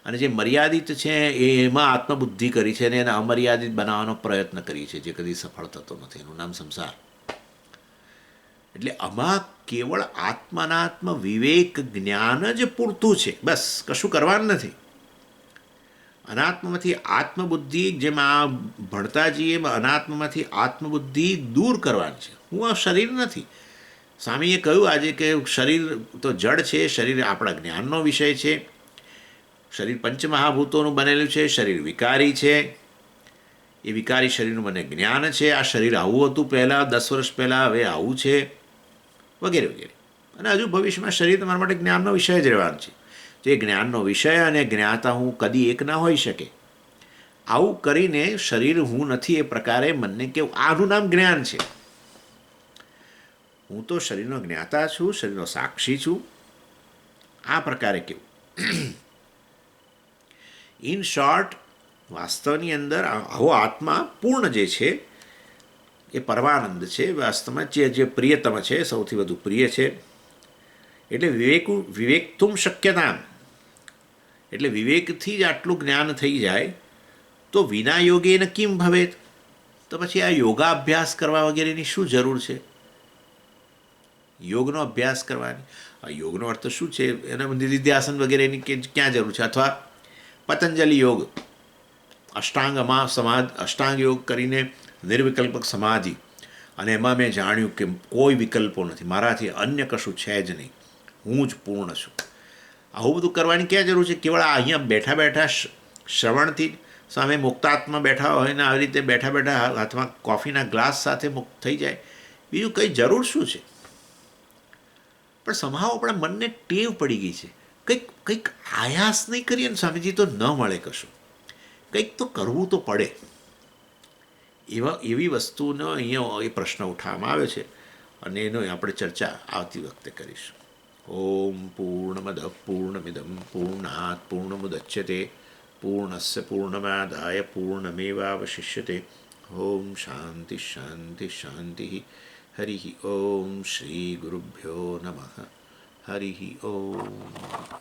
અને જે મર્યાદિત છે એમાં આત્મબુદ્ધિ કરી છે, અને એને અમર્યાદિત બનાવવાનો પ્રયત્ન કરી છે, જે કદી સફળ થતો નથી. એનું નામ સંસાર. એટલે આમાં કેવળ આત્માનાત્મ વિવેક જ્ઞાન જ પૂરતું છે, બસ કશું કરવાનું નથી. અનાત્મમાંથી આત્મબુદ્ધિ, જેમ આ ભણતા જઈએ અનાત્મમાંથી આત્મબુદ્ધિ દૂર કરવાની છે. હું આ શરીર નથી. સ્વામીએ કહ્યું આજે કે શરીર તો જડ છે, શરીર આપણા જ્ઞાનનો વિષય છે. શરીર પંચમહાભૂતોનું બનેલું છે, શરીર વિકારી છે. એ વિકારી શરીરનું મને જ્ઞાન છે. આ શરીર આવું હતું પહેલાં, 10 વર્ષ પહેલાં, હવે આવું છે, વગેરે વગેરે. અને હજુ ભવિષ્યમાં શરીર તમારા માટે જ્ઞાનનો વિષય જ રહેવાનો છે. જે જ્ઞાનનો વિષય અને જ્ઞાતા હું કદી એક ના હોઈ શકે. આવું કરીને શરીર હું નથી એ પ્રકારે મનને કેવું, આનું નામ જ્ઞાન છે. હું તો શરીરનો જ્ઞાતા છું, શરીરનો સાક્ષી છું, આ પ્રકારે કેવું. ઇન શોર્ટ, વાસ્તવની અંદર આવો આત્મા પૂર્ણ જે છે એ પરમાનંદ છે. વાસ્તવમાં જે પ્રિયતમ છે, સૌથી વધુ પ્રિય છે. એટલે વિવેકતુમ શક્યતામ, એટલે વિવેકથી જ આટલું જ્ઞાન થઈ જાય તો વિના યોગે ન કિમ ભવેત. તો પછી આ યોગાભ્યાસ કરવા વગેરેની શું જરૂર છે? યોગનો અભ્યાસ કરવાની, આ યોગનો અર્થ શું છે? એના નિધિધ્યાસન વગેરેની ક્યાં જરૂર છે? અથવા પતંજલિ યોગ, અષ્ટાંગ યોગ કરીને નિર્વિકલ્પક સમાધિ, અને એમાં મેં જાણ્યું કે કોઈ વિકલ્પો નથી, મારાથી અન્ય કશું છે જ નહીં, હું જ પૂર્ણ છું. આવું બધું કરવાની ક્યાં જરૂર છે? કેવળ આ અહીંયા બેઠા બેઠા શ્રવણથી સામે મુક્તાત્મા બેઠા હોય ને આવી રીતે બેઠા બેઠા હાથમાં કોફીના ગ્લાસ સાથે મુક્ત થઈ જાય, બીજું કંઈ જરૂર શું છે? પણ સંભાવ આપણા મનને ટેવ પડી ગઈ છે. કંઈક આયાસ નહીં કરીએ ને સ્વામીજી તો ન મળે કશું. કંઈક તો કરવું તો પડે. એવી વસ્તુનો અહીંયા એ પ્રશ્ન ઉઠાવવામાં આવ્યો છે, અને એનો આપણે ચર્ચા આવતી વખતે કરીશું. ઓમ પૂર્ણમદ પૂર્ણમિદમ પૂર્ણાત પૂર્ણમુદચ્યતે પૂર્ણસ્ય પૂર્ણમાદાય પૂર્ણમેવાવશિષ્યતે. ઓમ શાંતિ શાંતિ શાંતિ. હરિ ઓમ શ્રી ગુરુભ્યો નમઃ. હરિ ઓમ.